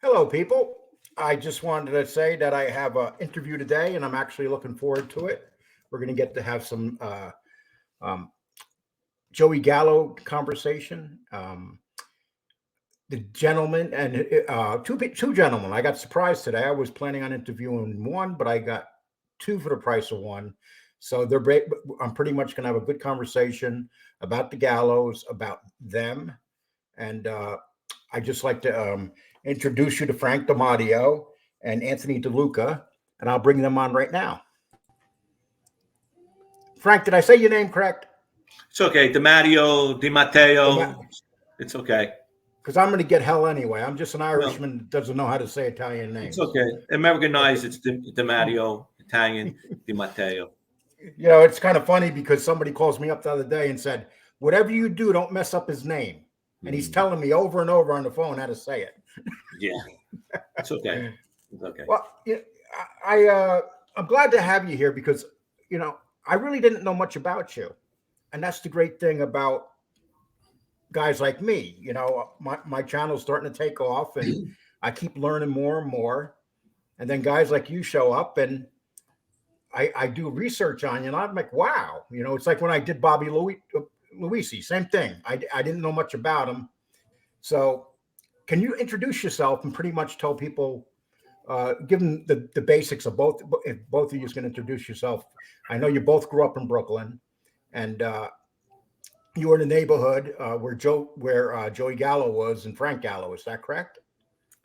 Hello, people. I just wanted to say that I have an interview today, and I'm actually looking forward to it. We're going to get to have some um, Joey Gallo conversation. The gentleman and two gentlemen. I got surprised today. I was planning on interviewing one, but I got two for the price of one. So I'm pretty much going to have a good conversation about the Gallos, about them, and I just like to introduce you to Frank DiMatteo and Anthony Deluca, and I'll bring them on right now. Frank, did I say your name correct? It's okay. DiMatteo. It's okay. Because I'm going to get hell anyway. I'm just an Irishman that doesn't know how to say Italian names. It's okay. Americanized, it's DiMatteo. Italian, DiMatteo. You know, it's kind of funny because somebody calls me up the other day and said, whatever you do, don't mess up his name. And he's telling me over and over on the phone how to say it. Yeah, it's okay. It's okay. Well, I'm glad to have you here because, you know, I really didn't know much about you. And that's the great thing about guys like me. You know, my channel's starting to take off and I keep learning more and more. And then guys like you show up and I do research on you and I'm like, wow. You know, it's like when I did Bobby Luisi, same thing. I didn't know much about him. So can you introduce yourself and pretty much tell people, give them the basics of both, if both of you is going to introduce yourself. I know you both grew up in Brooklyn and you were in the neighborhood where Joey Gallo was and Frank Gallo. Is that correct?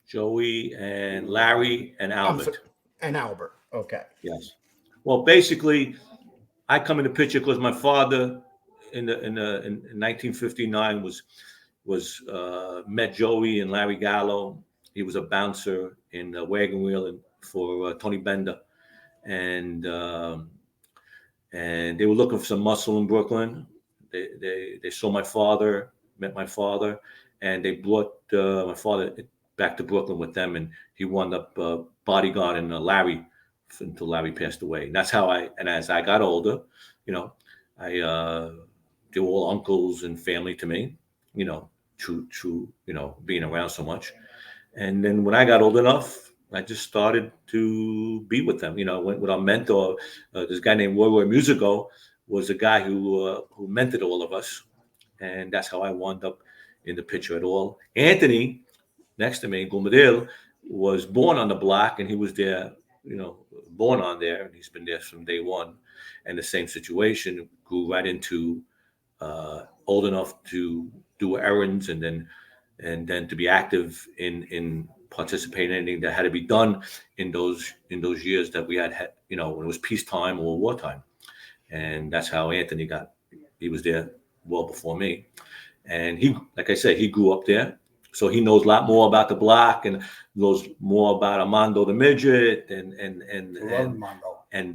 Joey and Larry and Albert. And Albert. Okay. Yes. Well, basically, I come in the picture because my father in 1959 was met Joey and Larry Gallo. He was a bouncer in the wagon wheel for Tony Bender, and they were looking for some muscle in Brooklyn. They saw my father, met my father, and they brought my father back to Brooklyn with them, and he wound up bodyguarding Larry until Larry passed away. And that's how and as I got older, you know, they were all uncles and family to me, you know, true, you know, being around so much. And then when I got old enough, I just started to be with them. You know, went with our mentor, this guy named Roy Musico, was a guy who mentored all of us. And that's how I wound up in the picture at all. Anthony, next to me, Gumadil, was born on the block and he was there, you know, born on there. And he's been there from day one. And the same situation, grew right into old enough to do errands and then to be active in participating in anything that had to be done in those years that we had, you know, when it was peacetime or wartime. And that's how Anthony he was there well before me. And he, like I said, he grew up there. So he knows a lot more about the block and knows more about Armando the midget and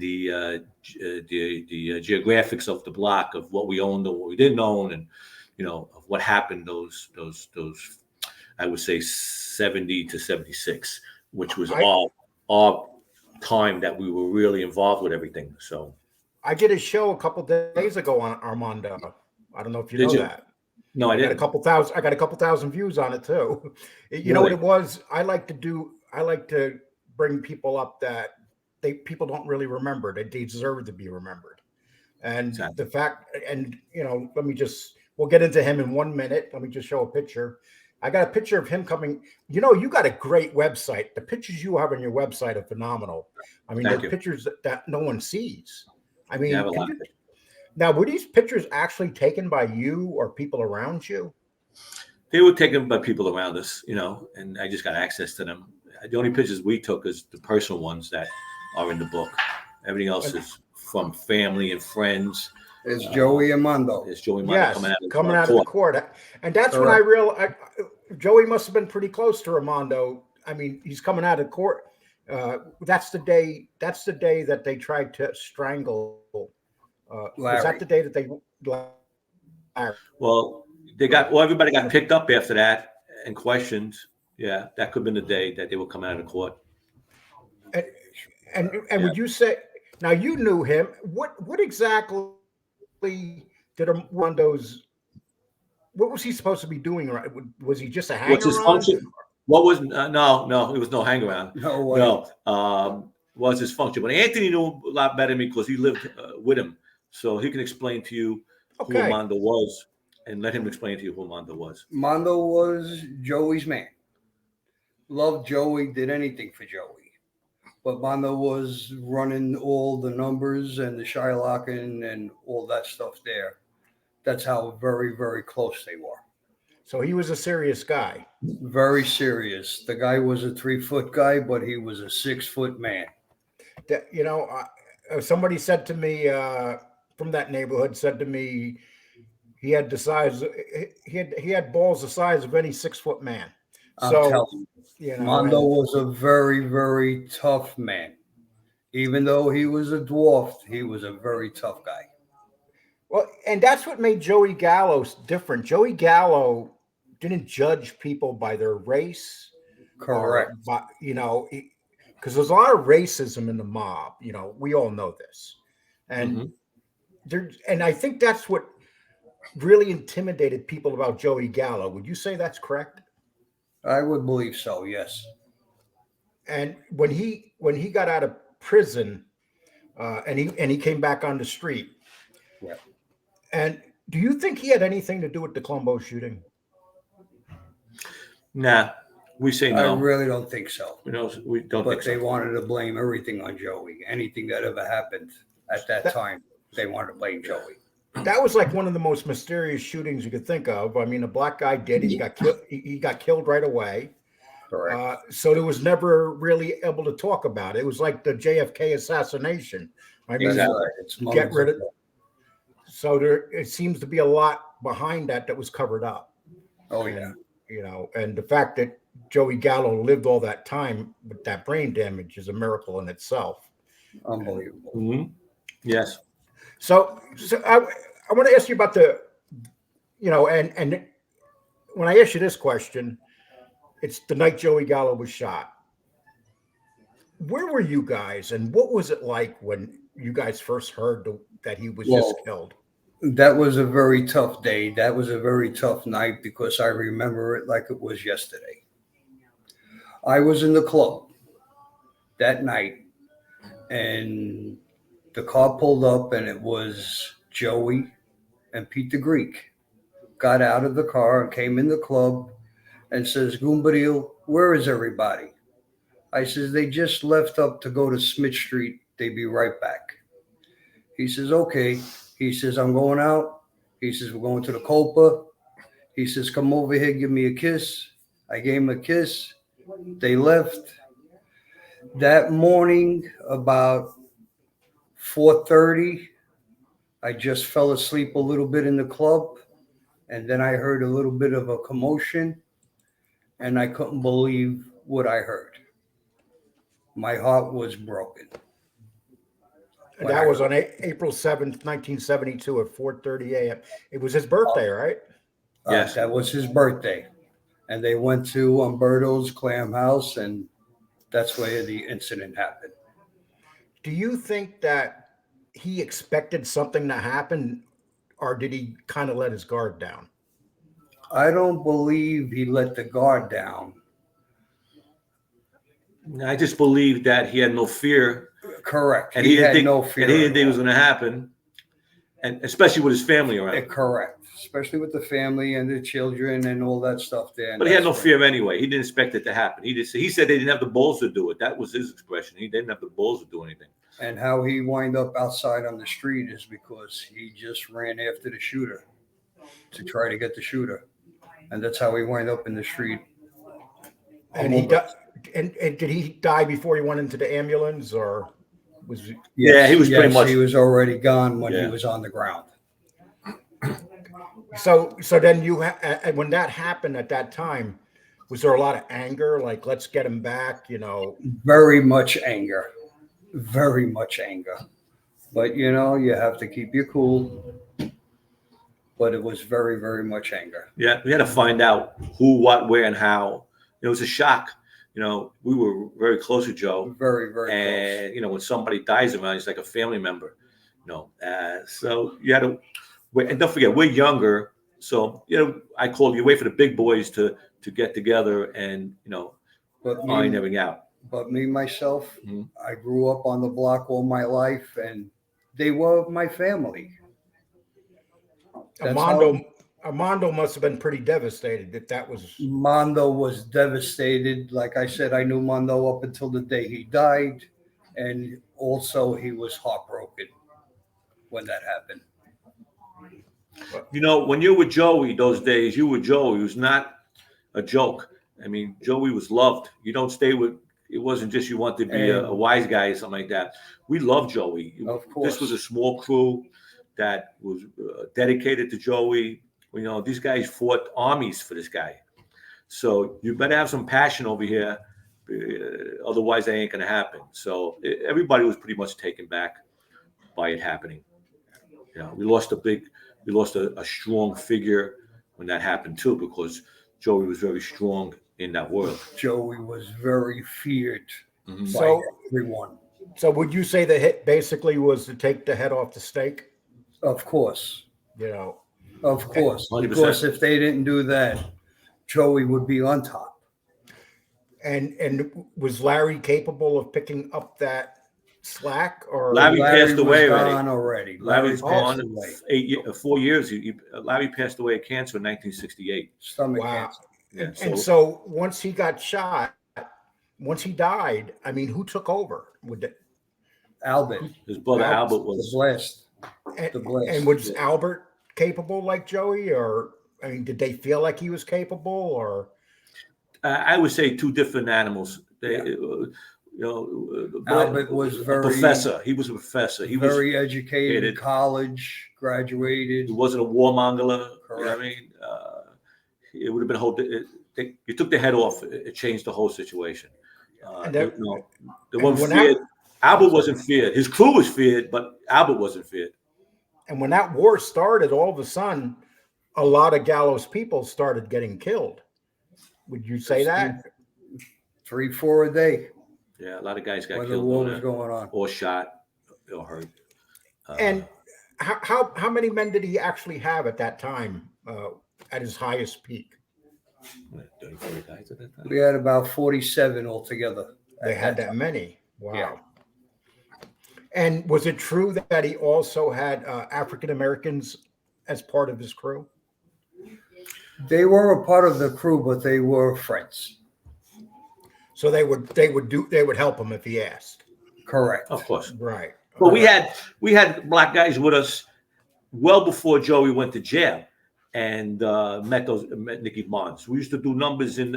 the geographics of the block, of what we owned and what we didn't own, and you know of what happened those I would say 70 to 76, which was our time that we were really involved with everything. So I did a show a couple days ago on Armando. I don't know if you know that. No, I didn't. I got a couple thousand views on it too. You know what it was? I like to bring people up that people don't really remember, that they deserve to be remembered. And exactly. The fact, and you know, we'll get into him in 1 minute. Let me just show a picture. I got a picture of him coming. You know, you got a great website. The pictures you have on your website are phenomenal. I mean, they're pictures that no one sees. I mean, now, were these pictures actually taken by you or people around you? They were taken by people around us, you know, and I just got access to them. The only pictures we took is the personal ones that are in the book. Everything else is from family and friends. There's Joey Armando. There's Joey Armando coming out of the court. And that's when I realized Joey must have been pretty close to Armando. I mean, he's coming out of court. That's the day that they tried to strangle. Was that the day that they? Well, everybody got picked up after that and questioned. Yeah, that could have been the day that they were coming out of court. And would you say now you knew him? What exactly did Armando's? What was he supposed to be doing? Right? Was he just a hanger? What's his function? What was no, it was no hang around. No way. No, was his function. But Anthony knew a lot better than me because he lived with him, so he can explain to you who Okay. Armando was, and let him explain to you who Armando was. Mondo was Joey's man. Loved Joey, did anything for Joey. But Mondo was running all the numbers and the Shylocking and all that stuff there. That's how very, very close they were. So he was a serious guy. Very serious. The guy was a 3-foot guy, but he was a 6-foot man. You know, somebody said to me from that neighborhood, said to me, he had the size, he had balls the size of any 6-foot man. I'm So, telling you you, know, Mondo was a very, very tough man. Even though he was a dwarf, he was a very tough guy. well, and that's what made Joey Gallo different. Joey Gallo didn't judge people by their race. Correct. By, you know, because there's a lot of racism in the mob. You know, we all know this, and and I think that's what really intimidated people about Joey Gallo. Would you say that's correct? I would believe so, yes. And when he got out of prison, and he came back on the street, Yeah. and do you think he had anything to do with the Colombo shooting? Nah, we say I no. really don't think so. We don't But think so. they wanted to blame everything on Joey. Anything that ever happened at that time, they wanted to blame Joey. That was like one of the most mysterious shootings you could think of. I mean, a black guy did it. He got killed. He got killed right away. Correct. So there was never really able to talk about it. It was like the JFK assassination. I mean, Exactly. It's get rid of. So it seems to be a lot behind that was covered up. Oh, yeah. You know, and the fact that Joey Gallo lived all that time with that brain damage is a miracle in itself. Unbelievable. Mm-hmm. Yes. So I want to ask you about the, you know, and when I ask you this question, it's the night Joey Gallo was shot. Where were you guys, and what was it like when you guys first heard that he was just killed? That was a very tough day. That was a very tough night because I remember it like it was yesterday. I was in the club that night, and the car pulled up, and it was Joey and Pete the Greek. Got out of the car and came in the club and says, Goombadil, where is everybody? I says, they just left up to go to Smith Street. They be right back. He says, okay. He says, I'm going out. He says, we're going to the Copa. He says, come over here, give me a kiss. I gave him a kiss. They left. That morning, about 4:30, I just fell asleep a little bit in the club. And then I heard a little bit of a commotion. And I couldn't believe what I heard. My heart was broken. And that was on April 7th, 1972 at 4:30 a.m. It was his birthday, right? Yes. That was his birthday. And they went to Umberto's Clam House, and that's where the incident happened. Do you think that he expected something to happen, or did he kind of let his guard down? I don't believe he let the guard down. I just believe that he had no fear. Correct. And he had no fear. And he didn't think it was going to happen, and especially with his family around. Correct. Especially with the family and the children and all that stuff there. But he had no fear anyway. He didn't expect it to happen. He said they didn't have the balls to do it. That was his expression. He didn't have the balls to do anything. And how he wind up outside on the street is because he just ran after the shooter to try to get the shooter. And that's how he wind up in the street. And he died. And did he die before he went into the ambulance, or was he? Yeah, he was pretty much. He was already gone when he was on the ground. So then when that happened at that time, was there a lot of anger? Like, let's get him back, you know? Very much anger. Very much anger. But, you know, you have to keep your cool. But it was very, very much anger. Yeah, we had to find out who, what, where, and how. It was a shock. You know, we were very close with Joe. Very, very close. And, you know, when somebody dies around, he's like a family member. You know, so you had to, and don't forget, we're younger. So, you know, I called you, wait for the big boys to to get together and But find me, everything out. but me myself, Mhm. I grew up on the block all my life, and they were my family. That's how Armando must have been pretty devastated if that was. Mondo was devastated. Like I said, I knew Mondo up until the day he died, and also he was heartbroken when that happened. When you were with Joey those days, you were Joey. It was not a joke. I mean, Joey was loved. You don't stay with. It wasn't just you want to be a wise guy or something like that. We loved Joey. Of course. This was a small crew that was dedicated to Joey. These guys fought armies for this guy. So you better have some passion over here. Otherwise, that ain't going to happen. So everybody was pretty much taken back by it happening. We lost a strong figure when that happened too, because Joey was very strong in that world. Joey was very feared by So, everyone. so would you say the hit basically was to take the head off the stake? Of course. Of course. 100%. Because if they didn't do that, Joey would be on top. And was Larry capable of picking up that slack? Or Larry passed away was already. gone already. Larry's passed gone away. 4 years. Larry passed away of cancer in 1968. Stomach Wow. cancer. Yeah, And so once he got shot, once he died, I mean, who took over? Albert, his brother Albert the was. blast. And, The blast. and was Albert capable like Joey, or I mean, did they feel like he was capable, or? I would say two different animals. Albert was a very professor. He was a professor. He was very educated, college, graduated. He wasn't a warmonger. You know what I Correct. mean? It would have been a whole. You took the head off. It changed the whole situation. They weren't feared. Albert wasn't feared. His crew was feared, but Albert wasn't feared. And when that war started, all of a sudden, a lot of Gallo's people started getting killed. Would you say that? 3-4 a day Yeah, a lot of guys got when the killed war doing was that, going on. or shot, or hurt. And how many men did he actually have at that time, at his highest peak? 30, 40 guys at that time. We had about 47 altogether. They had that many. Wow. Yeah. And was it true that he also had African Americans as part of his crew? They were a part of the crew, but they were friends. So they would help him if he asked. Correct. Of course. Right. But we had black guys with us well before Joey went to jail and met Nicky Barnes. We used to do numbers in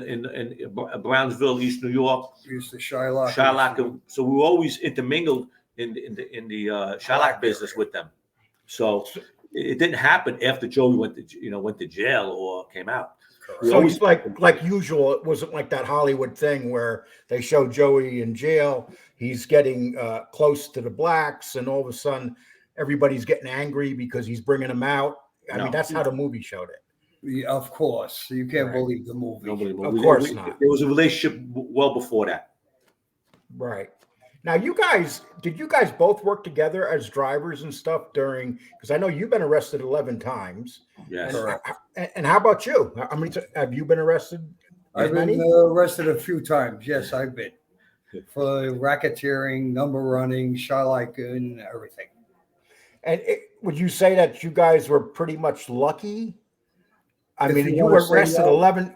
Brownsville, East New York, We used to Shylock. Shylock. So we were always intermingled in the Shylock business with them. So it didn't happen after Joey went to jail or came out. So it's like usual. It wasn't like that Hollywood thing where they show Joey in jail. He's getting close to the blacks, and all of a sudden, everybody's getting angry because he's bringing them out. I mean, that's how the movie showed it. Yeah, of course. You can't Right. believe the movie. Nobody, Of course not. There was a relationship well before that. Right. Now, did you guys both work together as drivers and stuff during? Because I know you've been arrested 11 times. Yes. And how about you? How many have you been arrested? I've been arrested a few times. Yes, I've been. For racketeering, number running, Shylock, and everything. And would you say that you guys were pretty much lucky? I If mean, you you wanna were say arrested no. 11.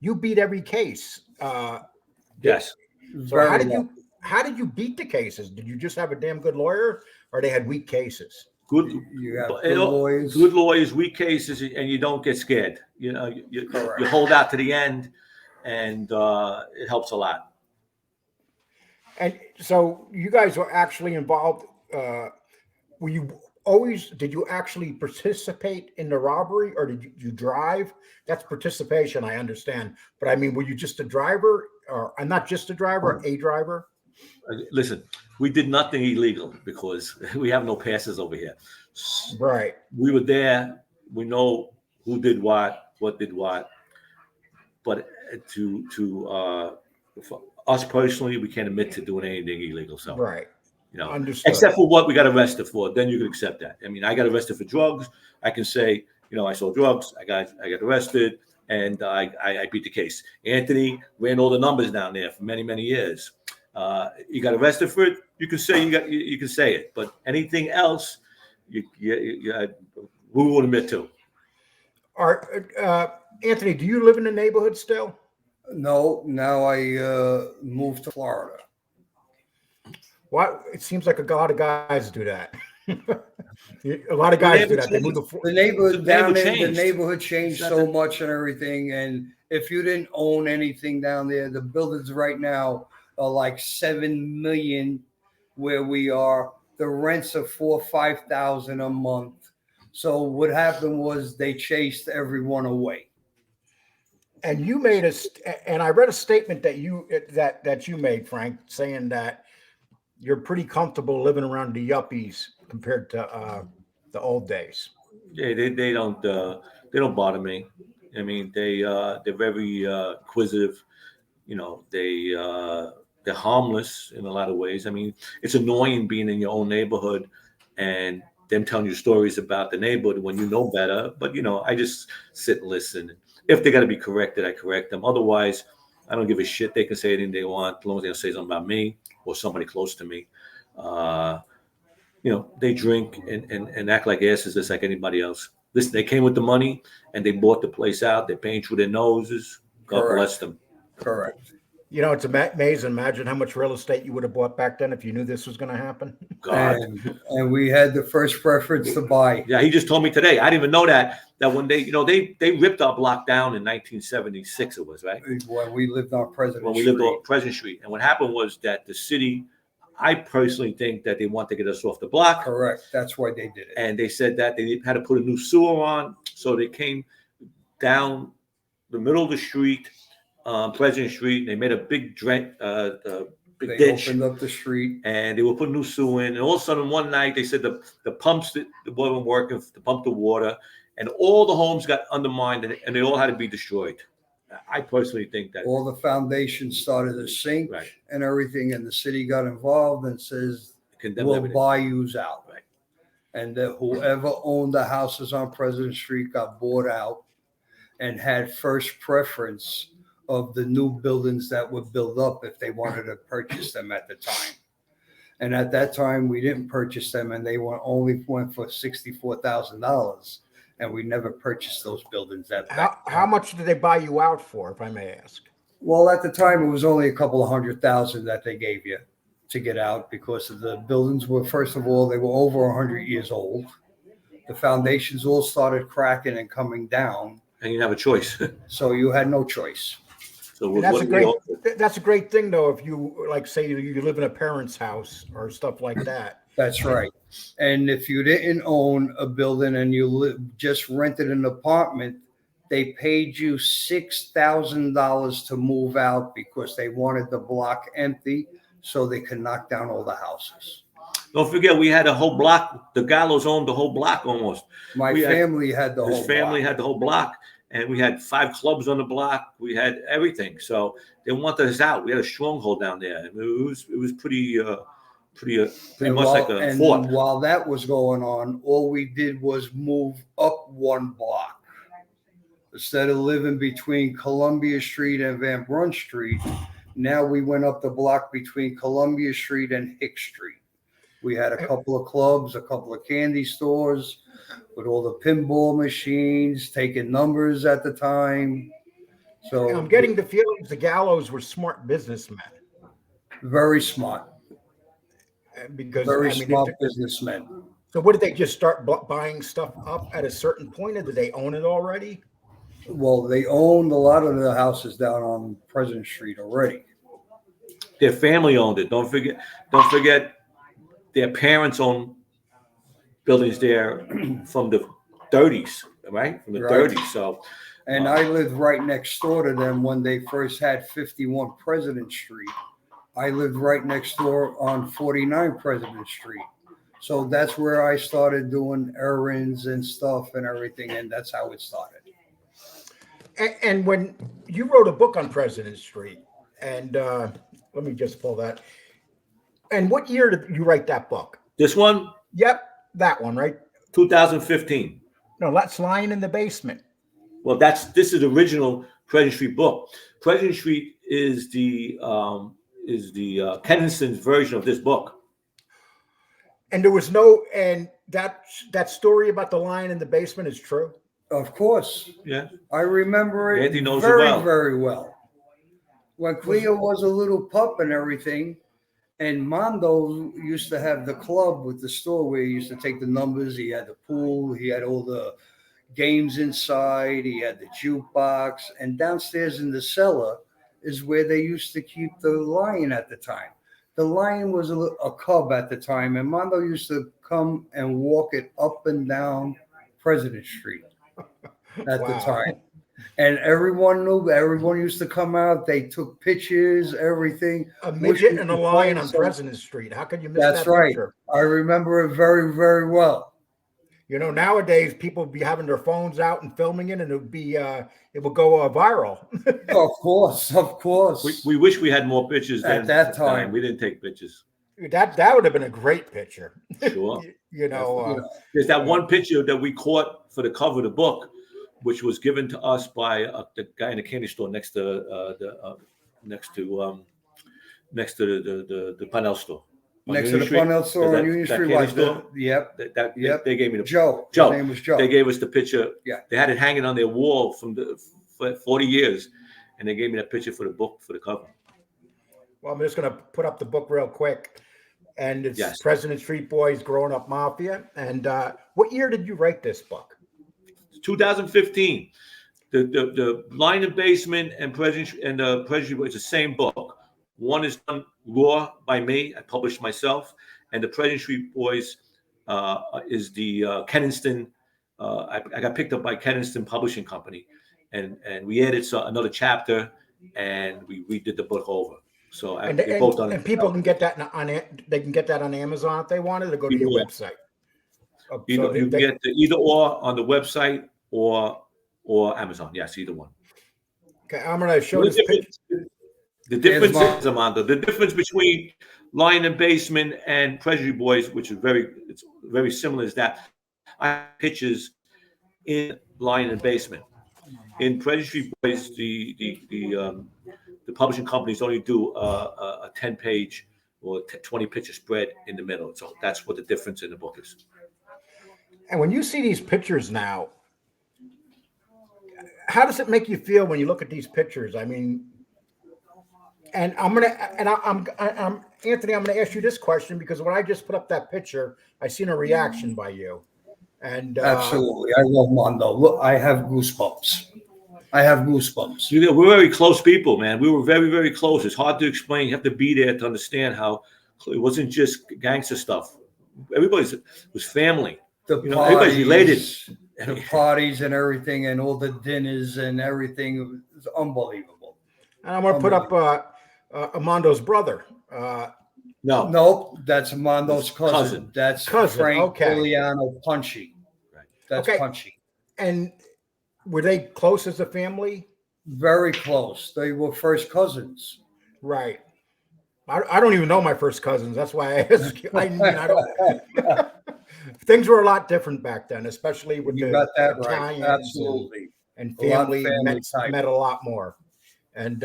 You beat every case. Yes. So how did you beat the cases? Did you just have a damn good lawyer, or they had weak cases? Good. You have good lawyers. Good lawyers, weak cases, and you don't get scared. You hold out to the end, and it helps a lot. And so you guys were actually involved. Did you actually participate in the robbery, or did you drive? That's participation, I understand. But I mean, were you just a driver, or not just a driver, a driver? Listen, we did nothing illegal because we have no passes over here. Right. We were there. We know who did what did what. But for us personally, we can't admit to doing anything illegal. So Right. Understood. except for what we got arrested for, then you can accept that. I mean, I got arrested for drugs. I can say, I sold drugs. I got arrested, and I beat the case. Anthony ran all the numbers down there for many, many years. You got arrested for it. You can say you can say it, but anything else, we won't admit to. Anthony, do you live in the neighborhood still? No, now I moved to Florida. What? It seems like a lot of guys do that. A lot of guys do that. They move the neighborhood down there. changed. The neighborhood changed so much and everything. And if you didn't own anything down there, the buildings right now are like 7 million where we are. The rents are 4,000 or 5,000 a month. So what happened was they chased everyone away. And you made and I read a statement that you made, Frank, saying that you're pretty comfortable living around the yuppies compared to the old days. Yeah, they don't bother me. I mean, they're very inquisitive. You know, they're harmless in a lot of ways. I mean, it's annoying being in your own neighborhood and them telling you stories about the neighborhood when you know better. But you know, I just sit and listen. If they got to be corrected, I correct them. Otherwise, I don't give a shit. They can say anything they want as long as they don't say something about me or somebody close to me. You know, they drink and act like asses just like anybody else. Listen, they came with the money and they bought the place out. They're paying through their noses. God bless them. Correct. You know, it's amazing. Imagine how much real estate you would have bought back then if you knew this was going to happen. God. And we had the first preference to buy. Yeah, he just told me today. I didn't even know that when they ripped our block down in 1976. It was right when we lived on President when we lived on President Street. And what happened was that the city, I personally think that they want to get us off the block. Correct. That's why they did it. And they said that they had to put a new sewer on, so they came down the middle of the street. President Street. They made a big ditch. Opened up the street, and they were putting new sewer in. And all of a sudden, one night, they said the pumps that weren't working to pump the water, and all the homes got undermined, and they all had to be destroyed. I personally think that all the foundations started to sink and everything, and the city got involved and says, "We'll buy yous out." Right. And that whoever owned the houses on President Street got bought out and had first preference of the new buildings that would build up if they wanted to purchase them at the time. And at that time, we didn't purchase them, and they only went for $64,000, and we never purchased those buildings. How much did they buy you out for, if I may ask? Well, at the time, it was only a couple of $100,000 that they gave you to get out because of the buildings were, first of all, they were over 100 years old. The foundations all started cracking and coming down. And you didn't have a choice. So you had no choice. So that's a great thing, though. If you say you live in a parent's house or stuff like that. That's right. And if you didn't own a building and you just rented an apartment, they paid you $6,000 to move out because they wanted the block empty so they could knock down all the houses. Don't forget, we had a whole block. The Gallos owned the whole block almost. My family had the whole block. His family had the whole block. And we had 5 clubs on the block. We had everything. So they wanted us out. We had a stronghold down there. It was pretty much like a fort. And while that was going on, all we did was move up one block. Instead of living between Columbia Street and Van Brunt Street, now we went up the block between Columbia Street and Hicks Street. We had a couple of clubs, a couple of candy stores, with all the pinball machines, taking numbers at the time. So I'm getting the feelings the Gallos were smart businessmen. Very smart. Because smart businessmen. So what did they just start buying stuff up at a certain point, or did they own it already? Well, they owned a lot of the houses down on President Street already. Their family owned it. Don't forget their parents owned buildings there from the 30s, right? From the 30s. So, and I lived right next door to them when they first had 51 President Street. I lived right next door on 49 President Street. So that's where I started doing errands and stuff and everything, and that's how it started. And when you wrote a book on President Street, and let me just pull that. And what year did you write that book? This one? Yep. That one, right? 2015. No, that's Lying in the Basement. Well, this is the original President Street book. President Street is the Kennington's version of this book. And that story about the lion in the basement is true. Of course. Yeah. I remember it Anthony knows it very, well. very well. When Cleo was a little pup and everything, and Mondo used to have the club with the store where he used to take the numbers. He had the pool. He had all the games inside. He had the jukebox. And downstairs in the cellar is where they used to keep the lion at the time. The lion was a cub at the time, and Mondo used to come and walk it up and down President Street at the time. And everyone knew, everyone used to come out. They took pictures, everything. A midget and a lion on President Street. How could you miss that picture? That's right. I remember it very, very well. You know, nowadays people be having their phones out and filming it, and it will go viral. Of course. We wish we had more pictures at that time. We didn't take pictures. That would have been a great picture. Sure. There's that one picture that we caught for the cover of the book, which was given to us by the guy in the candy store next to the Parnell store. Next to the Parnell store on Union Street. Yep. They gave me the Joe. Joe. His name was Joe. They gave us the picture. Yeah. They had it hanging on their wall for 40 years, and they gave me that picture for the book for the cover. Well, I'm just going to put up the book real quick, and it's Yes. President Street Boys Growing Up Mafia. And what year did you write this book? 2015. The Lion and Basement and President Street Boys, the same book. One is done raw by me. I published myself, and the President Street Boys is the Kennington. I got picked up by Kennington Publishing Company, and we added another chapter, and we redid the book over. So both done. And people can get that they can get that on Amazon if they wanted to go to your website. You can get either or on the website or Amazon. Yes, either one. Okay, I'm going to show this picture. The difference is, Amanda, the difference between Lion and Basement and President Boys, which is very similar, is that I have pictures in Lion and Basement. In President Boys, the publishing companies only do a 10-page or 20-picture spread in the middle. So that's what the difference in the book is. And when you see these pictures now, how does it make you feel when you look at these pictures? I mean, and I'm Anthony, I'm gonna ask you this question because when I just put up that picture, I seen a reaction by you. And absolutely, I love Mondo. Look, I have goosebumps. We're very close people, man. We were very, very close. It's hard to explain. You have to be there to understand how it wasn't just gangster stuff. Everybody was family. Everybody's related. The parties and everything, and all the dinners and everything. It was unbelievable. And I'm gonna put up Amondo's brother. Nope, that's Amondo's cousin. That's Frank DiMatteo, Punchy. Right. That's Punchy. And were they close as a family? Very close. They were first cousins. Right. I don't even know my first cousins. That's why I ask you. I don't. Things were a lot different back then, especially with the Italians. Right. Absolutely. And family met a lot more. And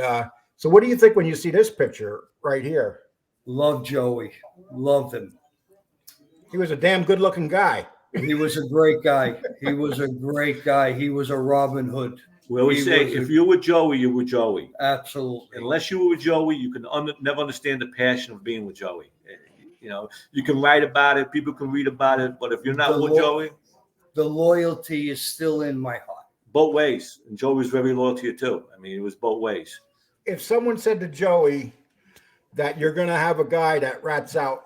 so what do you think when you see this picture right here? Love Joey. Loved him. He was a damn good-looking guy. He was a great guy. He was a Robin Hood. We always say, if you were Joey, you were Joey. Absolutely. Unless you were with Joey, you can never understand the passion of being with Joey. You know, you can write about it, people can read about it, but if you're not with Joey, the loyalty is still in my heart. Both ways. And Joey was very loyal to you too. I mean, it was both ways. If someone said to Joey that you're going to have a guy that rats out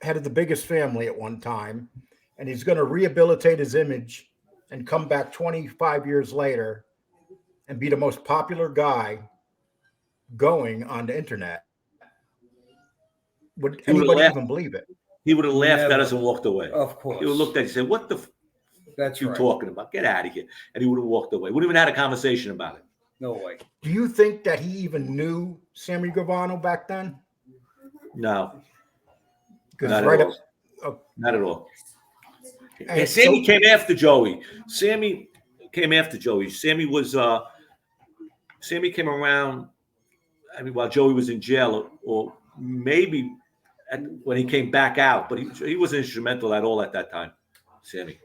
head of the biggest family at one time, and he's going to rehabilitate his image and come back 25 years later and be the most popular guy going on the internet, would anybody even believe it? He would have laughed at us and walked away. Of course. He would have looked at us and said, what the that's you talking about? Get out of here. And he would have walked away. Wouldn't even had a conversation about it. No way. Do you think that he even knew Sammy Gravano back then? No. Not at all. And Sammy came after Joey. Sammy came after Joey. Sammy came around. I mean, while Joey was in jail, or maybe when he came back out, but he wasn't instrumental at all at that time, Sammy.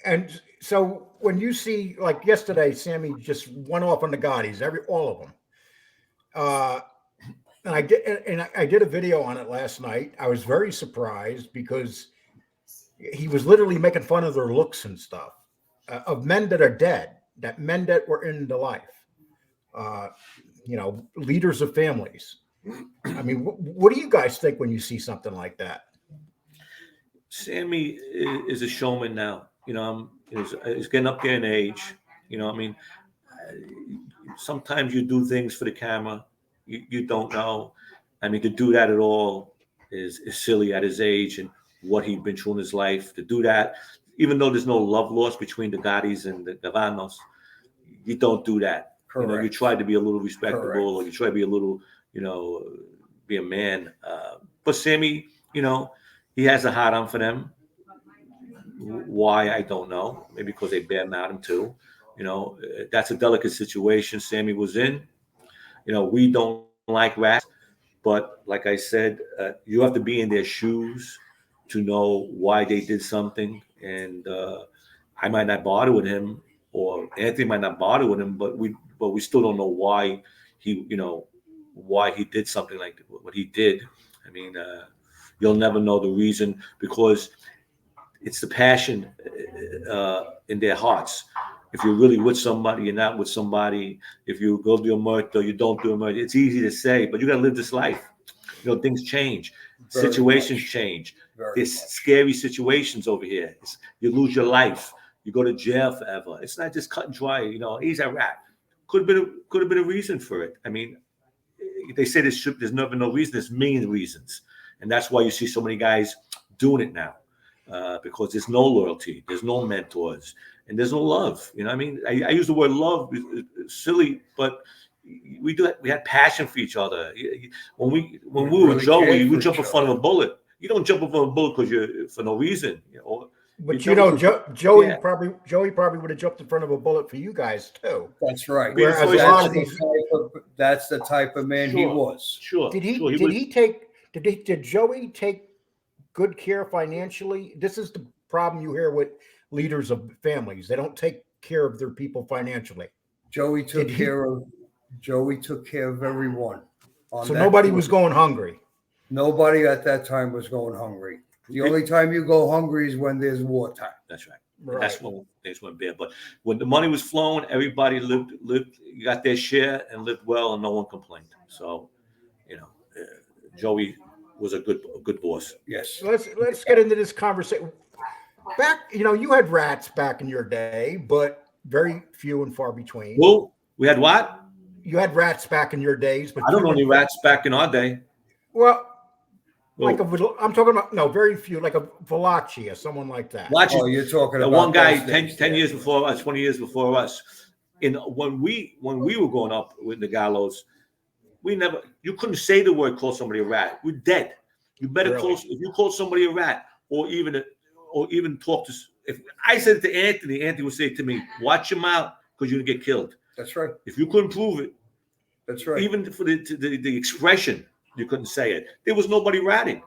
And so when you see, like yesterday, Sammy just went off on the Gottis, all of them. And I did a video on it last night. I was very surprised because he was literally making fun of their looks and stuff, of men that are dead, that men that were in the life, leaders of families. I mean, what do you guys think when you see something like that? Sammy is a showman now. He's getting up there in age. I mean, sometimes you do things for the camera. You don't know. I mean, to do that at all is silly at his age and what he'd been through in his life. To do that, even though there's no love lost between the Gottis and the Gavanos, you don't do that. Correct. You try to be a little respectable, Correct. or you try to be a little, be a man. But Sammy, he has a heart on for them. Why, I don't know. Maybe because they badmouth him too. That's a delicate situation Sammy was in. We don't like rats, but like I said, you have to be in their shoes to know why they did something. And I might not bother with him, or Anthony might not bother with him, but we still don't know why he did something like what he did. I mean, you'll never know the reason, because it's the passion in their hearts. If you're really with somebody, you're not with somebody. If you go do a murder, you don't do a murder. It's easy to say, but you got to live this life. Things change. Situations change. There's scary situations over here. You lose your life. You go to jail forever. It's not just cut and dry. He's a rat. Could have been a reason for it. I mean, they say there's never no reason. There's million reasons, and that's why you see so many guys doing it now, because there's no loyalty, there's no mentors, and there's no love. I mean, I use the word love, it's silly, but we had passion for each other. When we were with Joey, we jump in front of a bullet. You don't jump in front of a bullet because you're for no reason. But Joey probably would have jumped in front of a bullet for you guys too. That's right. Whereas that's the type of man he was. Sure. Did Joey take good care financially? This is the problem you hear with leaders of families. They don't take care of their people financially. Joey took care of everyone. So nobody was going hungry. Nobody at that time was going hungry. The only time you go hungry is when there's wartime. That's right. That's when things went bad. But when the money was flowing, everybody lived, got their share and lived well, and no one complained. So, Joey was a good boss. Yes. Let's get into this conversation. Back, you had rats back in your day, but very few and far between. Well, we had what? You had rats back in your days, but I don't know any rats back in our day. Well, I'm talking about very few, like a Valachi or someone like that. Oh, you're talking about one guy 10 years before us, 20 years before us. When we were growing up with the Gallos, you couldn't say the word call somebody a rat. We're dead. You better call, if you call somebody a rat, or even talk to. If I said it to Anthony would say to me, "Watch your mouth, because you're gonna get killed." That's right. If you couldn't prove it, that's right. Even for the expression, you couldn't say it. There was nobody ratting.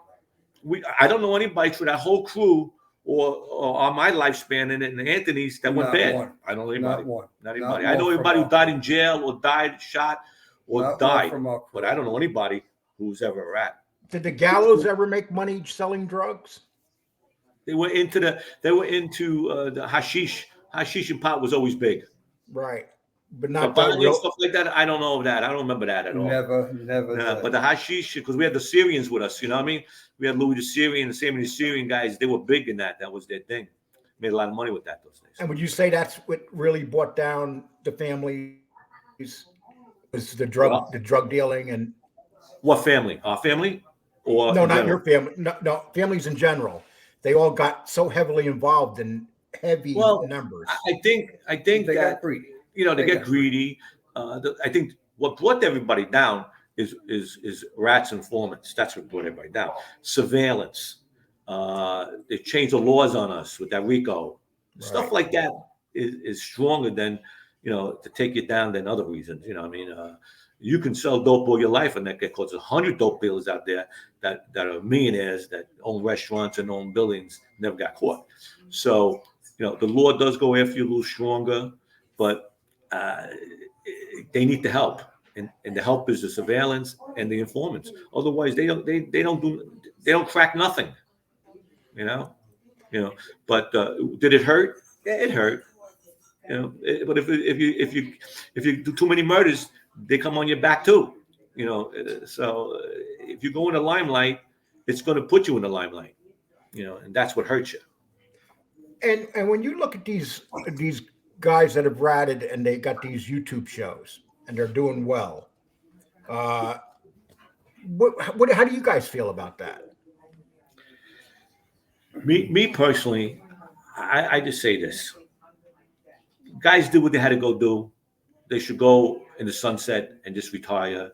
I don't know anybody through that whole crew or on my lifespan and Anthony's that went bad. I don't know anybody. Not anybody. I know everybody who died in jail or died shot or died, but I don't know anybody who's ever a rat. Did the Gallos ever make money selling drugs? They were into the hashish. Hashish and pot was always big. Right. But not stuff like that. I don't know of that. I don't remember that at all. Never. But the hashish, because we had the Syrians with us, you know what I mean? We had Louis the Syrian, the same as the Syrian guys. They were big in that. That was their thing. Made a lot of money with that those days. And would you say that's what really brought down the families? Was the drug dealing and what family? Our family? Or no, not your family. No, families in general. They all got so heavily involved in heavy numbers. I think they got greedy. They get greedy. I think what brought everybody down is rats and informants. That's what brought everybody down. Surveillance. They changed the laws on us with that RICO. Stuff like that. is stronger than, to take you down than other reasons. You can sell dope all your life and that get caught. There's 100 dope dealers out there that are millionaires that own restaurants and own buildings, never got caught. So, the law does go after you a little stronger, but they need the help. And the help is the surveillance and the informants. Otherwise, they don't crack nothing. But did it hurt? Yeah, it hurt. But if you do too many murders, they come on your back too. So if you go in the limelight, it's going to put you in the limelight. And that's what hurts you. And when you look at these guys that have ratted and they got these YouTube shows and they're doing well, how do you guys feel about that? Me personally, I just say this: guys did what they had to go do. They should go in the sunset and just retire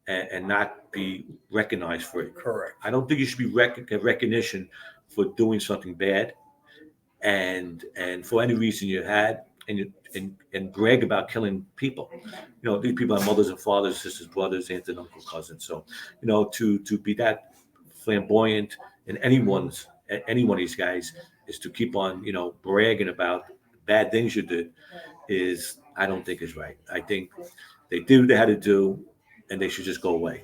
and not be recognized for it. Correct. I don't think you should be get recognition for doing something bad and for any reason you had and brag about killing people. These people are mothers and fathers, sisters, brothers, aunts and uncles, cousins. So, to be that flamboyant in any one of these guys is to keep on, bragging about bad things you did is, I don't think is right. I think they did what they had to do and they should just go away.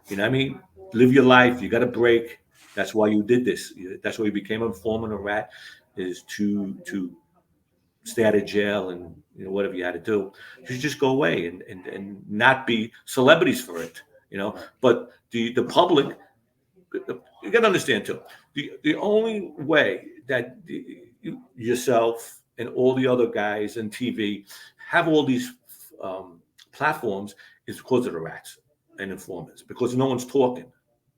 You know what I mean? Live your life. You got a break. That's why you did this. That's why you became a informant or rat, is to stay out of jail and whatever you had to do. You should just go away and not be celebrities for it. But the public, you got to understand too. The only way that yourself and all the other guys on TV have all these platforms is because of the rats and informants, because no one's talking.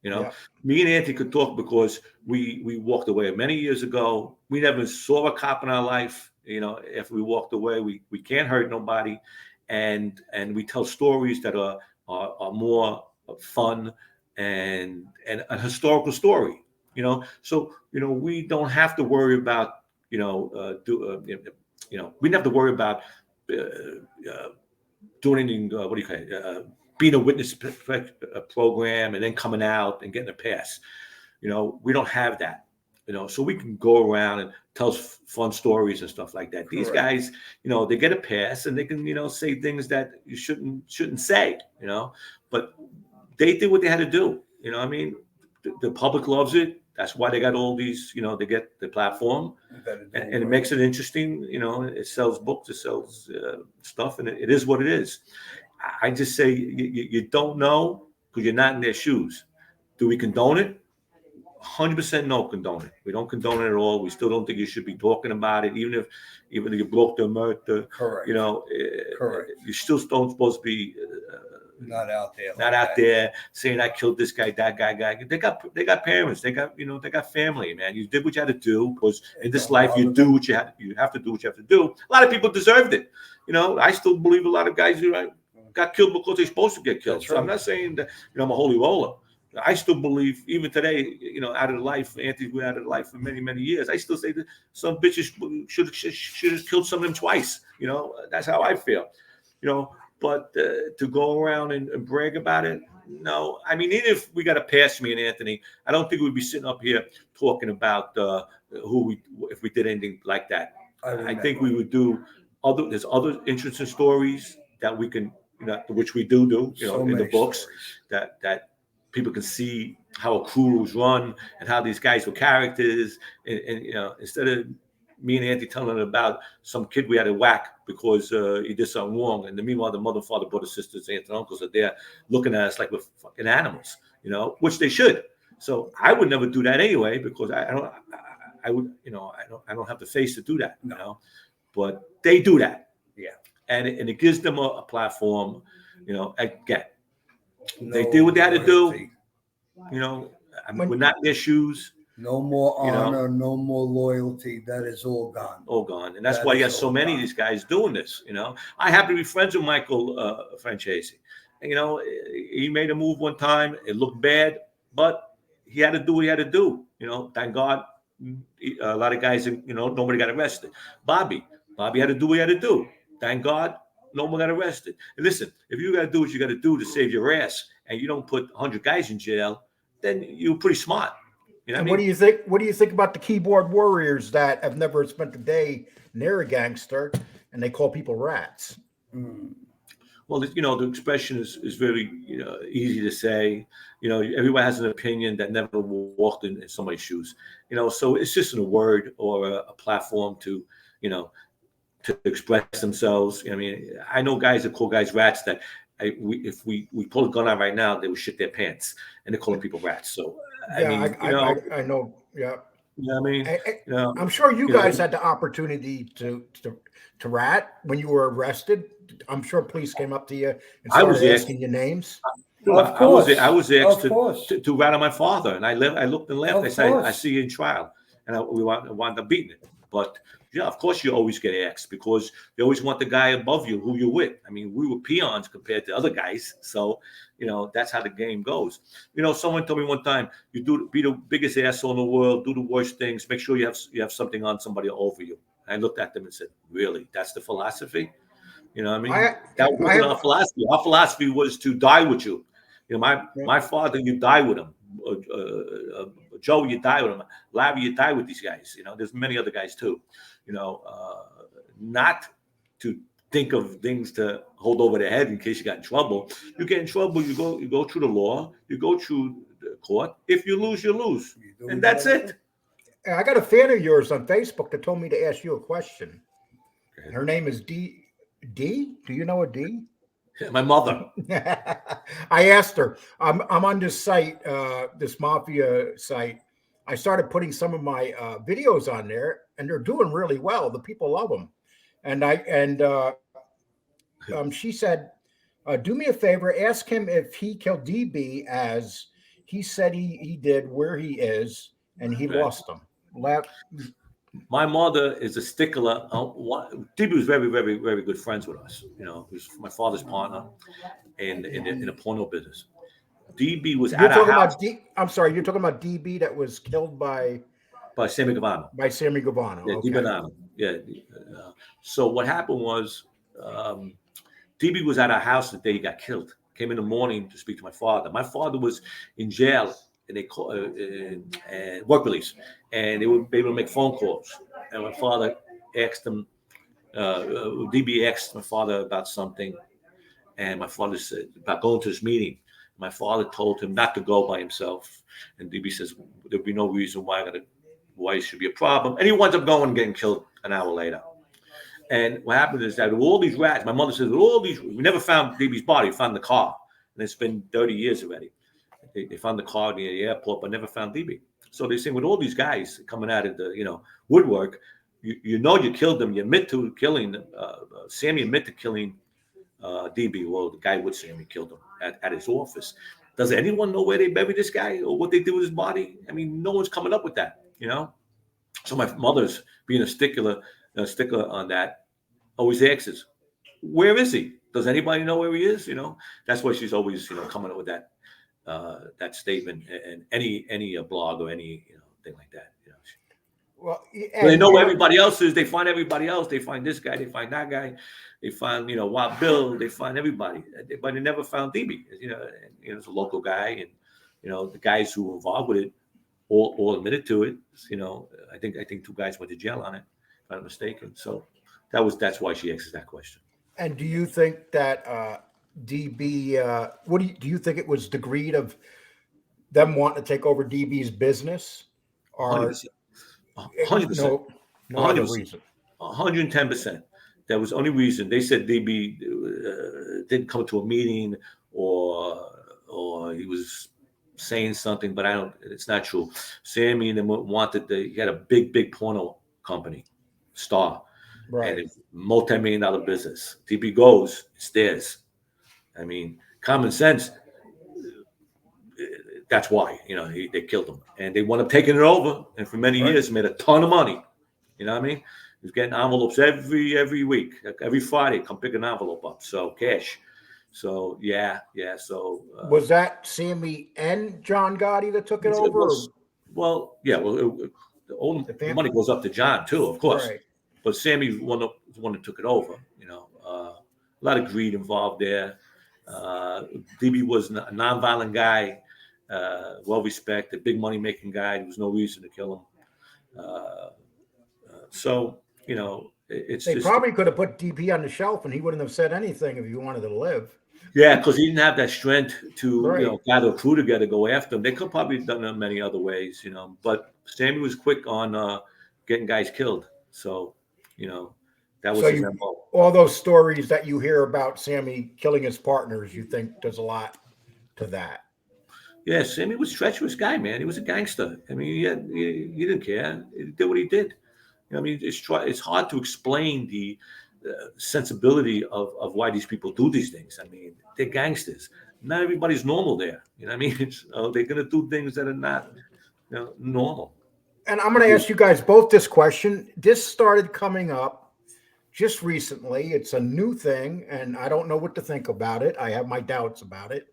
Yeah. Me and Anthony could talk because we walked away many years ago. We never saw a cop in our life. After we walked away, we can't hurt nobody, and we tell stories that are more fun and a historical story. So we don't have to worry about we didn't have to worry about doing anything. What do you call it? Being a witness program and then coming out and getting a pass. We don't have that. So we can go around and tell fun stories and stuff like that. Correct. These guys, they get a pass and they can, say things that you shouldn't say. But they did what they had to do. I mean, the public loves it. That's why they got all these, they get the platform, and it makes it interesting. It sells books, it sells stuff, and it is what it is. I just say you don't know because you're not in their shoes. Do we condone it? 100% no condone it. We don't condone it at all. We still don't think you should be talking about it, even if you broke the murder. Correct. Correct. You still don't supposed to be. Not out there. Not out there saying I killed this guy, that guy. They got parents. They got family, man. You did what you had to do because in this life you do what you have. You have to do what you have to do. A lot of people deserved it. I still believe a lot of guys who got killed because they're supposed to get killed. So I'm not saying that I'm a holy roller. I still believe even today, out of the life, Anthony's been out of the life for many, many years. I still say that some bitches should have killed some of them twice. That's how I feel. But to go around and brag about it, no. I mean, even if we got to pass me and Anthony, I don't think we'd be sitting up here talking about if we did anything like that. I think we would do there's other interesting stories that we can, which we do, in the books that people can see how a crew was run and how these guys were characters. And instead of me and Anthony telling them about some kid we had to whack because he did something wrong. And meanwhile, the mother, father, brother, sisters, aunts, and uncles are there looking at us like we're fucking animals, which they should. So I would never do that anyway, because I don't have the face to do that, but they do that. Yeah. And it gives them a platform, again, they did what they had to do, we're not in their shoes. No more honor, no more loyalty. That is all gone. All gone. And that's why you have so many of these guys doing this, I happen to be friends with Michael Francesi. And, he made a move one time. It looked bad, but he had to do what he had to do. Thank God a lot of guys, nobody got arrested. Bobby Bobby had to do what he had to do. Thank God, no one got arrested. And listen, if you got to do what you got to do to save your ass, and you don't put 100 guys in jail, then you're pretty smart. You know And what I what do mean? you think? What do you think about the keyboard warriors that have never spent a day near a gangster and they call people rats? Mm. Well, the expression is very easy to say. Everyone has an opinion that never walked in somebody's shoes. So it's just a word or a platform to to express themselves. I mean, I know guys that call guys rats that if we pull a gun out right now, they would shit their pants, and they're calling people rats. So I Yeah, mean, I know. Yeah, I mean, I'm sure you you know, guys had the opportunity to rat when you were arrested. I'm sure police came up to you and I was started asked. asking your names. Of I was course. I was asked Of course. to rat on my father, and I looked and laughed. Of I said, I course. see you in trial, and we wound up beating it. But yeah, of course you always get asked because you always want the guy above you who you're with. I mean, we were peons compared to other guys, so that's how the game goes. Someone told me one time, be the biggest asshole in the world, do the worst things, make sure you have something on somebody over you. I looked at them and said, really, that's the philosophy? You know what I mean? That I wasn't have our philosophy. Our philosophy was to die with you. My father, you die with him. Joe, you die with him. Larry, you die with these guys. There's many other guys too. Not to think of things to hold over their head in case you got in trouble. You get in trouble, you go through the law, you go through the court. If you lose, you lose, and that's it. I got a fan of yours on Facebook that told me to ask you a question. Her name is D. D. Do you know a D? My mother. I asked her. I'm on this site, this Mafia site. I started putting some of my videos on there, and they're doing really well. The people love them, and she said, "Do me a favor, ask him if he killed DB as he said he did, where he is, and he Right. lost him." My mother is a stickler. DB was very, very, very good friends with us. He was my father's partner in the porno business. DB was You're at our talking house about D. I'm sorry, you're talking about DB that was killed by by Sammy Gavano. Sammy Gavano. Yeah, Okay. DiBanano. Yeah. So what happened was DB was at our house the day he got killed. Came in the morning to speak to my father. My father was in jail, and they call work release, and they would be able to make phone calls. And my father asked him, DB asked my father about something, and my father said about going to this meeting. My father told him not to go by himself, and DB says there'd be no reason why it should be a problem, and he winds up going and getting killed an hour later. And what happened is that with all these rats, my mother says, we never found DB's body. We found the car, and it's been 30 years already. They found the car near the airport, but never found DB. So they say with all these guys coming out of the woodwork, you killed them. You admit to killing them. Sammy admit to killing DB. Well, the guy with Sammy killed him at his office. Does anyone know where they buried this guy or what they did with his body? I mean, no one's coming up with that. So my mother's being a stickler on that. Always asks, where is he? Does anybody know where he is? That's why she's always coming up with that statement and any blog or any thing like that. Well, They know where everybody else is. They find everybody else. They find this guy. They find that guy. They find Wild Bill. They find everybody, but they never found DB. It's a local guy, and the guys who were involved with it all admitted to it. I think two guys went to jail on it, if I'm not mistaken. So that's why she asks that question. And do you think that DB? What do you think it was the greed of them wanting to take over DB's business, or 100%, no other reason? 110%. That was the only reason. They said DB didn't come to a meeting or he was saying something, but it's not true. Sammy and them he had a big porno company, Star. Right. And it's multi-million-dollar business. DB goes, it's theirs. I mean, common sense. That's why they killed him, and they wound up taking it over. And for many years, made a ton of money. You know what I mean? He was getting envelopes every week, every Friday. Come pick an envelope up, so cash. So yeah. So was that Sammy and John Gotti that took it over? Well, yeah. Well, all the money goes up to John too, of course. Right. but Sammy was the one that took it over. A lot of greed involved there. DB was a nonviolent guy, well respected, big money making guy. There was no reason to kill him. So it's They just probably could have put DP on the shelf and he wouldn't have said anything if he wanted to live. yeah, because he didn't have that strength to Right. gather a crew together, go after him. They could probably have done it many other ways, But Sammy was quick on getting guys killed. So that was So his MO. all those stories that you hear about Sammy killing his partners, you think there's a lot to that. Yeah, Sammy was a treacherous guy, man. He was a gangster. I mean, he didn't care. He did what he did. It's hard to explain the sensibility of why these people do these things. I mean, they're gangsters. Not everybody's normal there. You know what I mean? They're going to do things that are not normal. And I'm going to ask you guys both this question. This started coming up just recently. It's a new thing, and I don't know what to think about it. I have my doubts about it.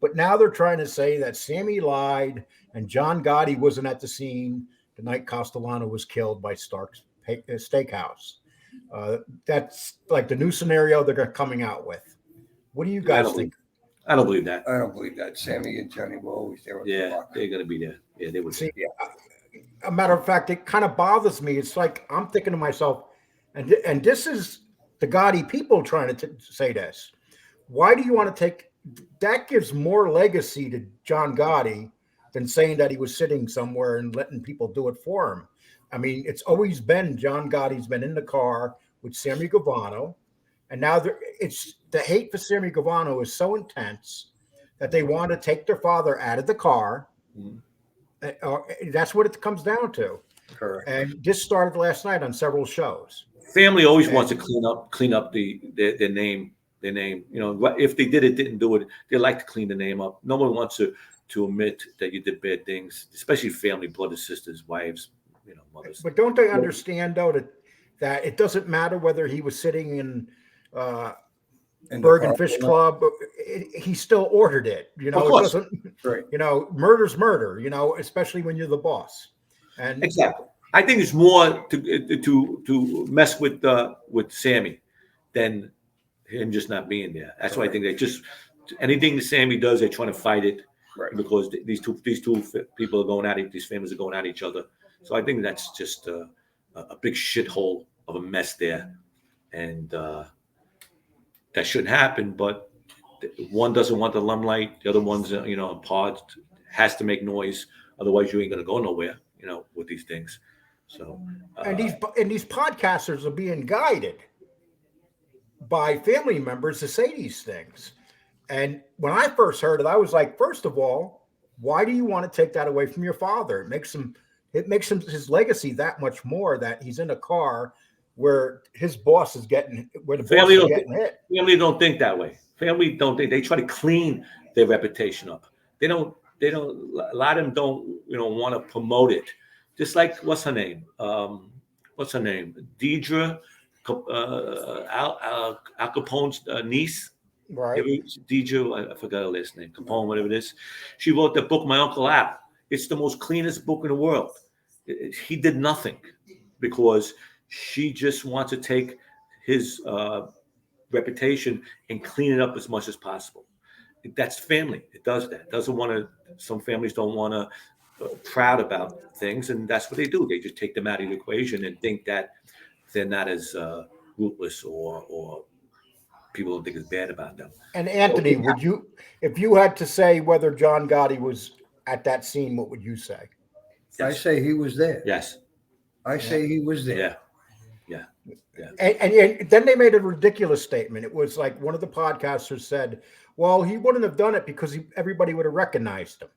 But now they're trying to say that Sammy lied and John Gotti wasn't at the scene the night Castellano was killed by Stark's Steakhouse. That's like the new scenario they're coming out with. What do you guys think? I don't believe that. I don't believe that. Sammy and Johnny were always there. Yeah, they're going to be there. Yeah, they would. See, a matter of fact, it kind of bothers me. It's like I'm thinking to myself, and this is the Gotti people trying to say this. Why do you want to take that? Gives more legacy to John Gotti than saying that he was sitting somewhere and letting people do it for him. I mean, it's always been John Gotti's been in the car with Sammy Gavano, and now it's the hate for Sammy Gavano is so intense that they want to take their father out of the car. Mm-hmm. That's what it comes down to. Correct. And this started last night on several shows. Family always wants to clean up their name. Their name. If they didn't do it, they like to clean the name up. No one wants to admit that you did bad things, especially family, brothers, sisters, wives, mothers. But don't they understand though that it doesn't matter whether he was sitting in Bergen Fish Club, he still ordered it. It doesn't. Right. Murder's murder. Especially when you're the boss. And exactly. I think it's more to mess with Sammy than him just not being there. That's why I think they just anything that Sammy does, they're trying to fight it, right? Because these two people are going at it. These families are going at each other. So I think that's just a big shithole of a mess there, and that shouldn't happen. But one doesn't want the limelight. The other one's part has to make noise. Otherwise, you ain't gonna go nowhere. With these things. So and these podcasters are being guided by family members to say these things. And when I first heard it, I was like, first of all, why do you want to take that away from your father? It makes him his legacy that much more that he's in a car where his boss is getting where the family boss is getting hit. Family don't think that way. Family don't think. They try to clean their reputation up. They don't. A lot of them don't. Want to promote it. Just like what's her name? Deidre, Al Capone's niece. Right. Deidre, I forgot her last name. Capone, whatever it is. She wrote the book, My Uncle Al. It's the most cleanest book in the world. He did nothing because she just wants to take his reputation and clean it up as much as possible. That's family. It does that. It doesn't want to. Some families don't want to proud about things, and that's what they do. They just take them out of the equation and think that they're not as ruthless or people don't think it's bad about them. And Anthony, would you, if you had to say whether John Gotti was at that scene, what would you say? Yes. I say he was there. Yes. I say he was there. Yeah. And then they made a ridiculous statement. It was like one of the podcasters said, well, he wouldn't have done it because everybody would have recognized him.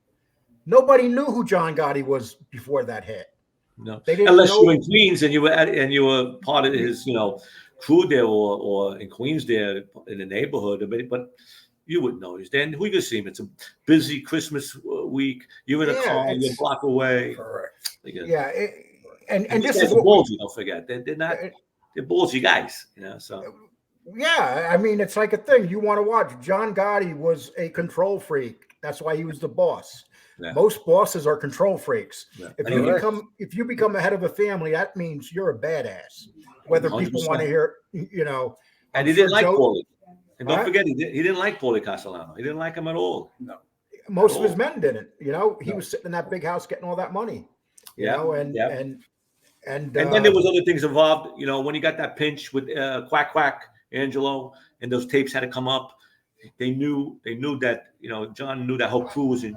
Nobody knew who John Gotti was before that hit. No, unless you were in Queens and you were part of his, crew there or in Queens there in the neighborhood. But you wouldn't know. Then who you can see him? It's a busy Christmas week. You're in a car, you're a block away. Correct. Yeah, and this is ballsy. Don't forget, they're not. They're ballsy guys, So yeah, I mean, it's like a thing you want to watch. John Gotti was a control freak. That's why he was the boss. Yeah. Most bosses are control freaks. Yeah. If And you he- become a head of a family, that means you're a badass. Whether people 100%. want to hear, you know, And I'm he sure didn't like Joe. Paulie. And don't Huh? forget, he didn't like Paulie Castellano. He didn't like him at all. No. Most At of his all. men didn't. You know, he No. was sitting in that big house getting all that money. You Yeah. know, and Yeah. and And then there was other things involved. You know, when he got that pinch with Quack Quack Angelo, and those tapes had to come up. They knew that, you know, John knew that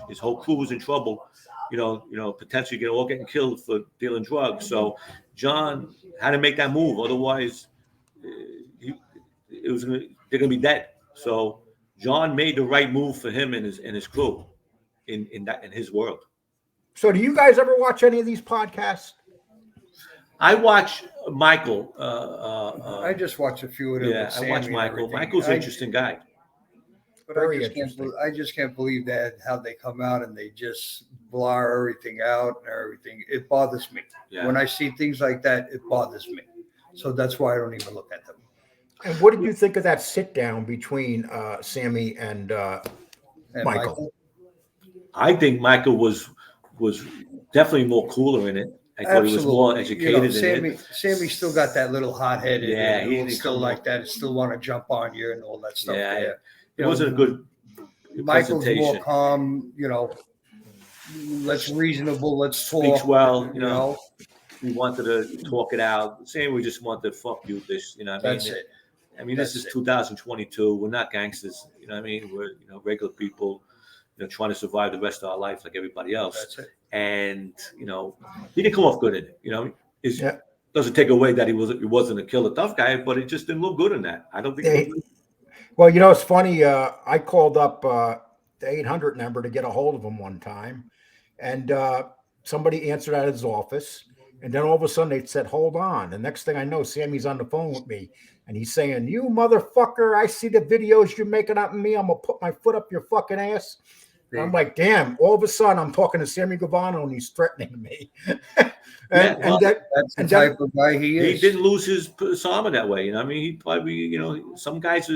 his whole crew was in trouble. You know, potentially getting killed for dealing drugs. So John had to make that move. Otherwise, they're gonna be dead. So John made the right move for him and his crew in his world. So, do you guys ever watch any of these podcasts? I watch Michael. I just watch a few of them. Yeah, with I Sammy watch and Michael. everything. Michael's an interesting guy. But Very I just interesting. I just can't believe that how they come out and they just blur everything out and everything. It bothers me. Yeah. When I see things like that, it bothers me. So that's why I don't even look at them. And what did you think of that sit down between Sammy and And Michael? I think Michael was definitely more cooler in it. I thought he was more educated in it. Sammy still got that little hot head in Yeah, him. he He didn't still come like off- that. Still want to jump on you and all that stuff Yeah, there. It wasn't a good Michael's more presentation. calm, you know. Let's reasonable. Let's talk. Speaks well, you know. We wanted to talk it out. Saying we just wanted to fuck you this, you know what I mean? That's it. I mean, this That's is it. 2022. We're not gangsters, you know what I mean? We're, you know, regular people, you know, trying to survive the rest of our life like everybody else. That's it. And, you know, he didn't come off good in it, you know. Yeah. Doesn't take away that he wasn't a killer tough guy, but it just didn't look good in that. I don't think it looked good. Well, you know, it's funny. I called up the 800 number to get a hold of him one time, and somebody answered at his office. And then all of a sudden they said, "Hold on." The next thing I know, Sammy's on the phone with me, and he's saying, "You motherfucker! I see the videos you're making out of me. I'm gonna put my foot up your fucking ass." And I'm like, "Damn!" All of a sudden, I'm talking to Sammy Gavano, and he's threatening me. That's the type of guy he He is. didn't lose his persona that way. You know, I mean, he probably, you know, some guys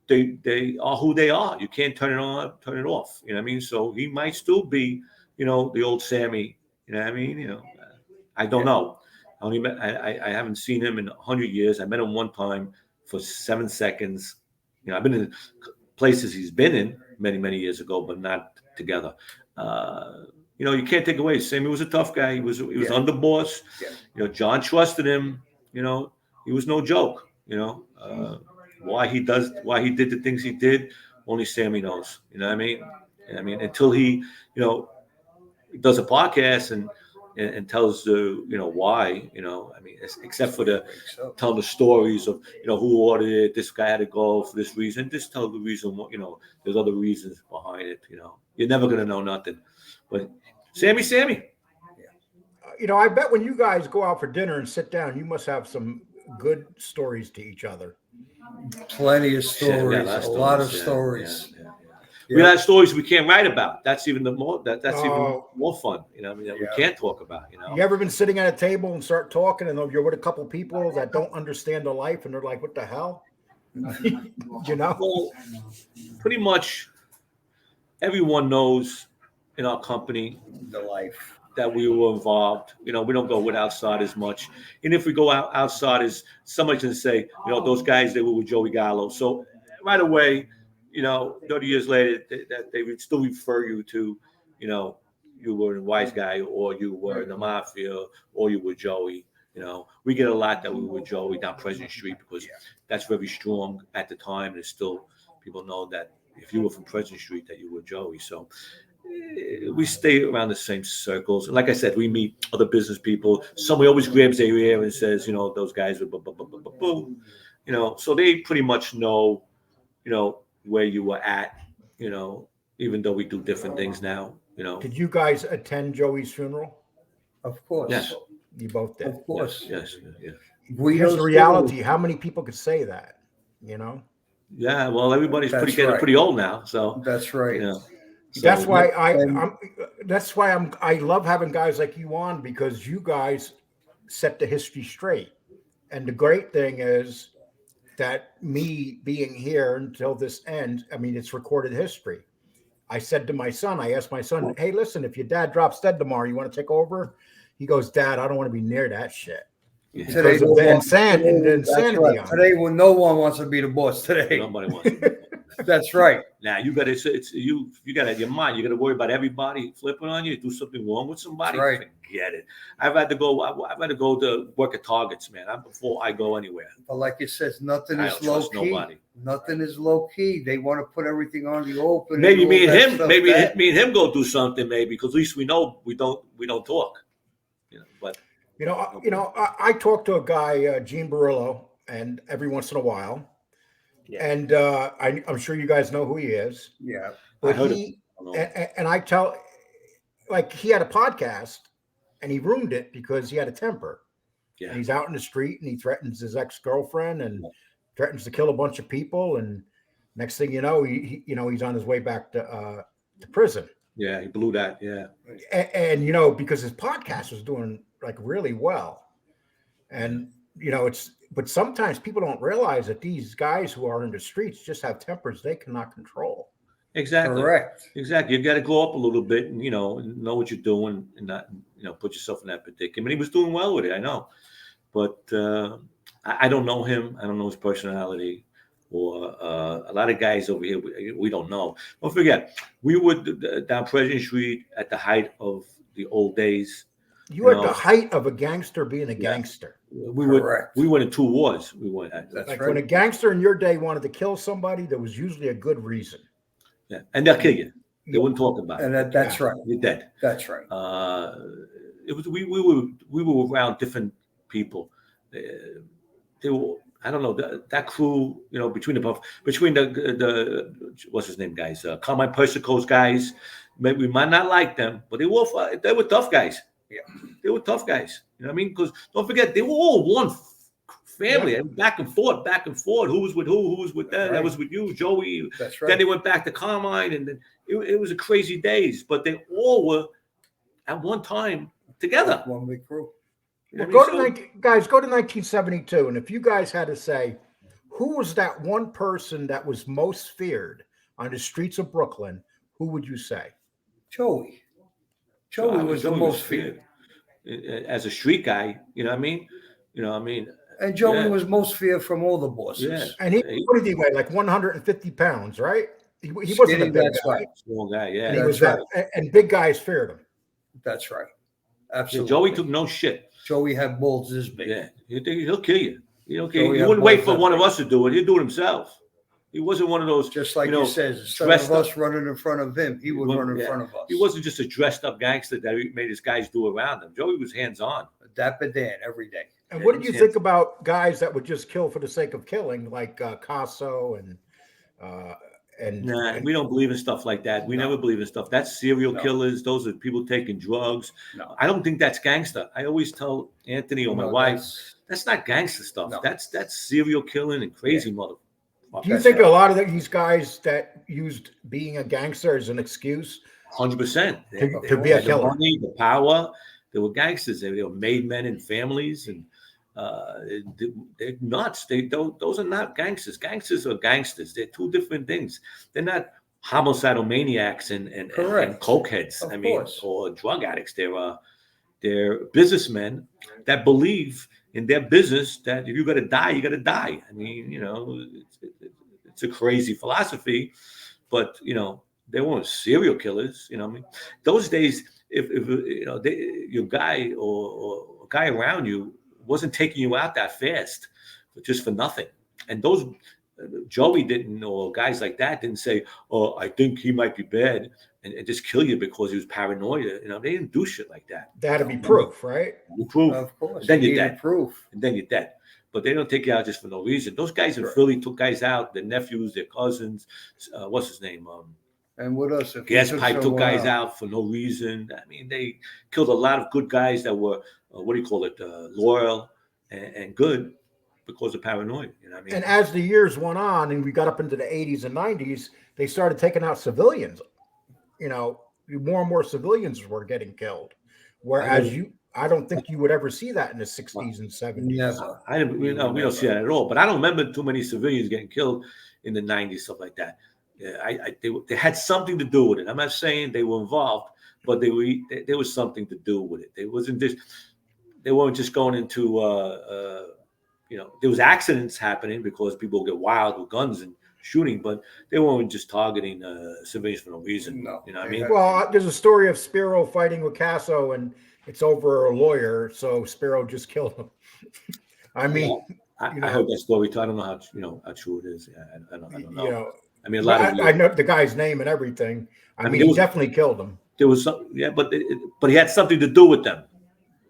they are who they are. You can't turn it on, turn it off. You know what I mean? So he might still be, you know, the old Sammy. You know what I mean? You know, I don't know. I haven't seen him in 100 years. I met him one time for 7 seconds. You know, I've been in places he's been in many years ago, but not together. You know, you can't take away. Sammy was a tough guy. He was underboss. Yeah. You know, John trusted him. You know, he was no joke. You know, why he did the things he did, only Sammy knows. You know what I mean? I mean, until he, you know, does a podcast and tells you know why. You know, I mean, except for telling the stories of, you know, who ordered it. This guy had to go for this reason. Just tell the reason. You know, there's other reasons behind it. You know, you're never gonna know nothing. But Sammy. You know, I bet when you guys go out for dinner and sit down, you must have some good stories to each other. Plenty of stories, Yeah, a lot of yeah, stories. yeah. We got stories we can't write about. That's even even more fun. You know, I mean, that we can't talk about. You know, You ever been sitting at a table and start talking, and you're with a couple people that don't understand the life, and they're like, "What the hell?" You know. Well, pretty much everyone knows in our company The life. that we were involved. You know, we don't go with outsiders much. And if we go out outsiders, somebody can say, you know, those guys, they were with Joey Gallo. So right away, you know, 30 years later, that they would still refer you to, you know, you were a wise guy, or you were in the Mafia, or you were Joey. You know, we get a lot that we were Joey down President Street, because that's very strong at the time. And still, people know that if you were from President Street, that you were Joey. So we stay around the same circles. And like I said, we meet other business people. Somebody always grabs their ear and says, you know, those guys are boom. You know, so they pretty much know, you know, where you were at, you know, even though we do different things now, you know. Did you guys attend Joey's funeral? Of course. Yes. You both did. Of course. Yes. Here's the reality. How many people could say that? You know. Yeah. Well, everybody's That's getting right. pretty old now, so That's right. you know. That's So, why I love having guys like you on, because you guys set the history straight. And the great thing is that me being here until this ends, I mean, it's recorded history. I said to my son, I asked my son, hey, listen, if your dad drops dead tomorrow, you want to take over? He goes, Dad, I don't want to be near that shit. Today, Because of the insanity that's right. on Today, it. when no one wants to be the boss today. Nobody wants to. That's right. Now you got to. You got to your mind. You got to worry about everybody flipping on you. Do something wrong with somebody. Right. Forget it. I've had to go. I've had to go to work at Targets, man. Before I go anywhere. But like it says, nothing I is don't low trust key. nobody. Nothing is low key. They want to put everything on the open. Maybe and me all and that him. stuff. Maybe That- me and him go do something. Maybe because at least we know we don't talk. But I talked to a guy, Gene Barillo, and every once in a while, and I'm sure you guys know who he is. Yeah. But I heard he and I tell, like, he had a podcast, and he ruined it because he had a temper. Yeah. And he's out in the street, and he threatens his ex-girlfriend, and threatens to kill a bunch of people, and next thing you know, he's on his way back to prison. Yeah, he blew that. Yeah. And because his podcast was doing like really well, and but sometimes people don't realize that these guys who are in the streets just have tempers they cannot control. Exactly. Correct. Exactly. You got to grow up a little bit and know what you're doing and not put yourself in that predicament. He was doing well with it, I know, but I don't know him. I don't know his personality. Or a lot of guys over here we don't know. Don't forget, we were down President Street at the height of the old days. You were at the height of a gangster being a gangster. We went in 2 wars. We went. That's like right. when a gangster in your day wanted to kill somebody, there was usually a good reason. Yeah, and they'll kill you. They wouldn't talk about And it. that's right. You're dead. That's right. It was we were around different people. They were. I don't know that crew. Between the what's his name guys, Carmine Persico's guys. Maybe we might not like them, but they were tough guys. Yeah, they were tough guys. You know what I mean? Because don't forget, they were all one family. Yeah. Back and forth. Who was with who? Who was with them? Right. That was with you, Joey. That's right. Then they went back to Carmine, and then it was a crazy days. But they all were at one time together. One big crew. Well, guys, go to 1972, and if you guys had to say, who was that one person that was most feared on the streets of Brooklyn, who would you say? Joey. Joey was the most feared. As a street guy, you know what I mean? And Joey was most feared from all the bosses. Yeah. And what did he weigh? Like 150 pounds, right? He wasn't a big guy. Right. Small guy, yeah. And he was right. And big guys feared him. That's right. Absolutely. Yeah, Joey took no shit. Joey had balls this big. Yeah, he'll kill you. He wouldn't wait for one of us to do it. He'd do it himself. He wasn't one of those. Just like you said, instead of us running in front of him, he would run in front of us. He wasn't just a dressed up gangster that he made his guys do around him. Joey was hands on. Dapper Dan every day. And what did you think about guys that would just kill for the sake of killing, like Casso and we don't believe in stuff like that. We never believe in stuff. That's serial killers. Those are people taking drugs. No. I don't think that's gangster. I always tell Anthony or my wife, that's not gangster stuff. No. That's serial killing and crazy motherfucker. Do you think a lot of these guys that used being a gangster as an excuse? 100%. To be a killer. The money, the power. They were gangsters. They were made men and families, and they're nuts. Those are not gangsters. Gangsters are gangsters. They're two different things. They're not homicidal maniacs and cokeheads. Or drug addicts. They're businessmen that believe in their business that if you got to die, you got to die. I mean, it's a crazy philosophy, but they weren't serial killers. Those days, if your guy or a guy around you wasn't taking you out that fast, just for nothing, and those Joey didn't, or guys like that didn't say, "Oh, I think he might be bad," and just kill you because he was paranoid. They didn't do shit like that. That had to be proof, right? Proof, of course. Then you're dead. Proof, and then you're dead. But they don't take you out just for no reason. Those guys in Philly took guys out, their nephews, their cousins. What's his name? And what else? Gas pipe took guys out for no reason. I mean, they killed a lot of good guys that were, loyal and good because of paranoia. You know what I mean? And as the years went on and we got up into the 80s and 90s, they started taking out civilians. More and more civilians were getting killed. Whereas I don't think you would ever see that in the 60s and 70s. Never. We don't see that at all. But I don't remember too many civilians getting killed in the 90s, stuff like that. Yeah, they had something to do with it. I'm not saying they were involved, but there was something to do with it. They weren't just going into there was accidents happening because people get wild with guns and shooting, but they weren't just targeting civilians for no reason. No. You know what I mean? Well, there's a story of Spiro fighting with Casso, and it's over a lawyer, so Spiro just killed him. I mean, I heard that story too. I don't know how true it is. Yeah, I don't know. You know, I mean, a lot of I know the guy's name and everything. I mean, he definitely killed him. There was some, yeah, but he had something to do with them.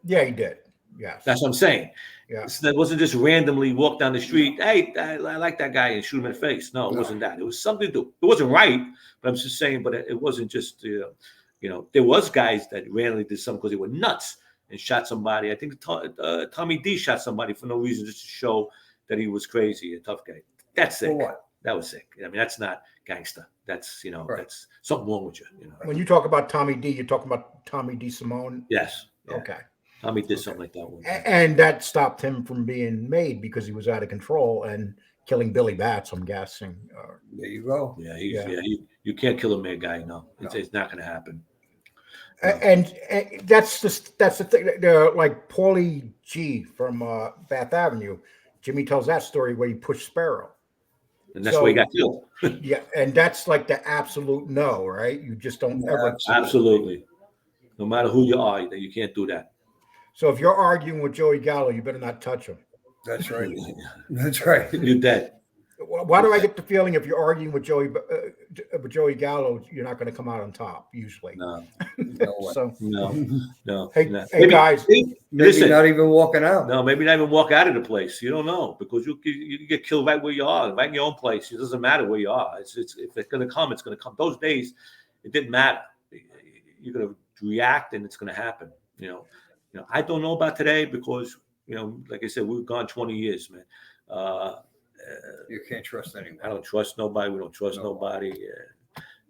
Yeah, he did. Yes, that's what I'm saying. Yeah, so that wasn't just randomly walk down the street. Hey, I like that guy and shoot him in the face. No, it wasn't that. It was something to do. It wasn't right, but I'm just saying. But it wasn't just there was guys that randomly did something because they were nuts and shot somebody. I think Tommy D shot somebody for no reason, just to show that he was crazy, a tough guy. That's sick. That was sick. I mean, that's not gangster. That's that's something wrong with you. When you talk about Tommy D, you're talking about Tommy D. Simone. Yes. Yeah. Okay. Tommy did something like that one time. And that stopped him from being made because he was out of control and killing Billy Bats, I'm guessing. There you go. Yeah, you can't kill a mad guy. No, it's not going to happen. And that's the thing. Like Paulie G from Bath Avenue, Jimmy tells that story where he pushed Sparrow. And that's why he got killed. Yeah, and that's like the absolute no, right? You just don't ever. Absolutely. No matter who you are, you can't do that. So if you're arguing with Joey Gallo, you better not touch him. That's right. That's right. You're dead. Why do I get the feeling if you're arguing with Joey Gallo, you're not going to come out on top usually? No. So no. Hey, no. hey guys, maybe not even walking out. No, maybe not even walk out of the place. You don't know because you get killed right where you are, right in your own place. It doesn't matter where you are. It's if it's going to come, it's going to come. Those days, it didn't matter. You're going to react, and it's going to happen. I don't know about today because like I said, we've gone 20 years, man. You can't trust anyone. I don't trust nobody. We don't trust nobody.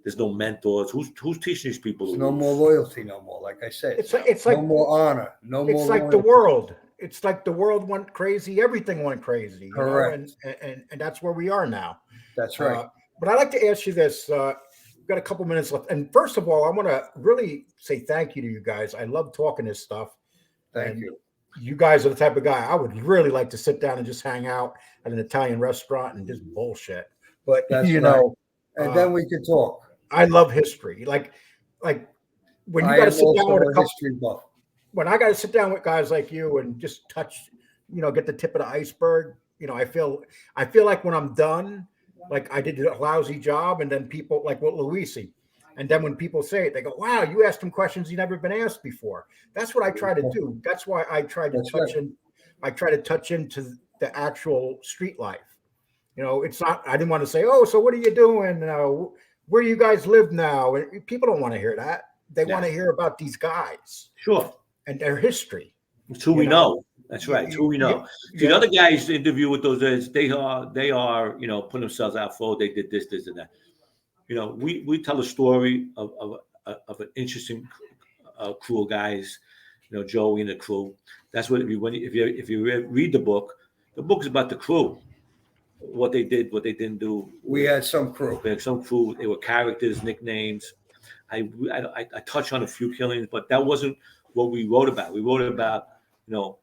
There's no mentors. Who's teaching these people? There's no more loyalty, no more. Like I said, it's like no more honor, no more. It's like loyalty. the world. It's like the world went crazy. Everything went crazy. Correct. And that's where we are now. That's right. But I'd like to ask you this. We've got a couple minutes left. And first of all, I want to really say thank you to you guys. I love talking this stuff. Thank you. You guys are the type of guy I would really like to sit down and just hang out at an Italian restaurant and just bullshit. But That's you right. know, and then we could talk. I love history. Like when you got to sit down with a history buff. When I got to sit down with guys like you and just touch, get the tip of the iceberg. I feel like when I'm done, like I did a lousy job, and then people like with Luisi. And then when people say it, they go, "Wow, you asked him questions you never been asked before." That's what I try to do. That's why I try to touch into the actual street life. It's not. I didn't want to say, "Oh, so what are you doing? Where do you guys live now?" People don't want to hear that. They want to hear about these guys, sure, and their history. It's who we know. That's right. It's who we know. The other guys interview with those guys, they are putting themselves out for. They did this, and that. We tell a story of an interesting crew of guys, Joey and the crew. That's what if you read the book is about the crew, what they did, what they didn't do. We had some crew. We had some crew. They were characters, nicknames. I touched on a few killings, but that wasn't what we wrote about. We wrote about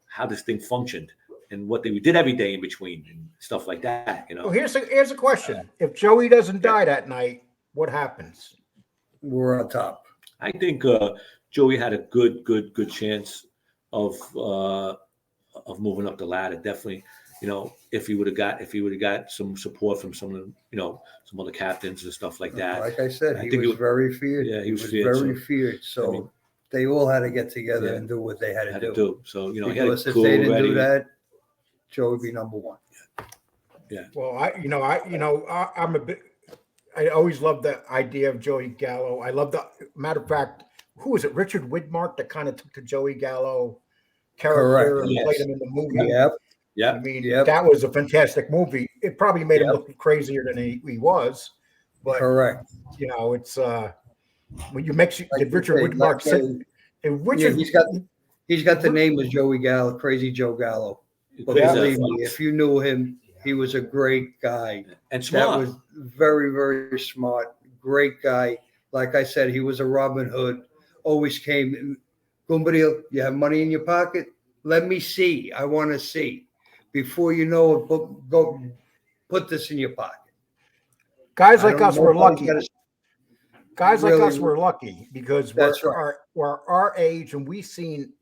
how this thing functioned and what they did every day in between and stuff like that. Well, here's a question: if Joey doesn't die that night, what happens? We're on top. I think Joey had a good chance of moving up the ladder. Definitely, if he would have got some support from some other captains and stuff like that. Like I said, he was very feared. Yeah, he was very feared. So they all had to get together and do what they had to do. So because if they didn't do that, Joe would be number one. Yeah. Well, I'm a bit. I always loved the idea of Joey Gallo. I love matter of fact, who was it? Richard Widmark that kind of took the Joey Gallo character and played him in the movie. Yeah. I mean, that was a fantastic movie. It probably made him look crazier than he was. But correct. It's when you make did Richard Widmark say Richard? He's got the name of Joey Gallo, Crazy Joe Gallo. But believe me, if you knew him, He was a great guy. And That smart. was very, very smart. Great guy. Like I said, he was a Robin Hood. Always came, Gumbadeal, you have money in your pocket? Let me see. I want to see. Before you know it, go put this in your pocket. Guys I like don't us know were if I was lucky. gonna- Guys like Really, us were lucky because That's right. we're our age and we've seen,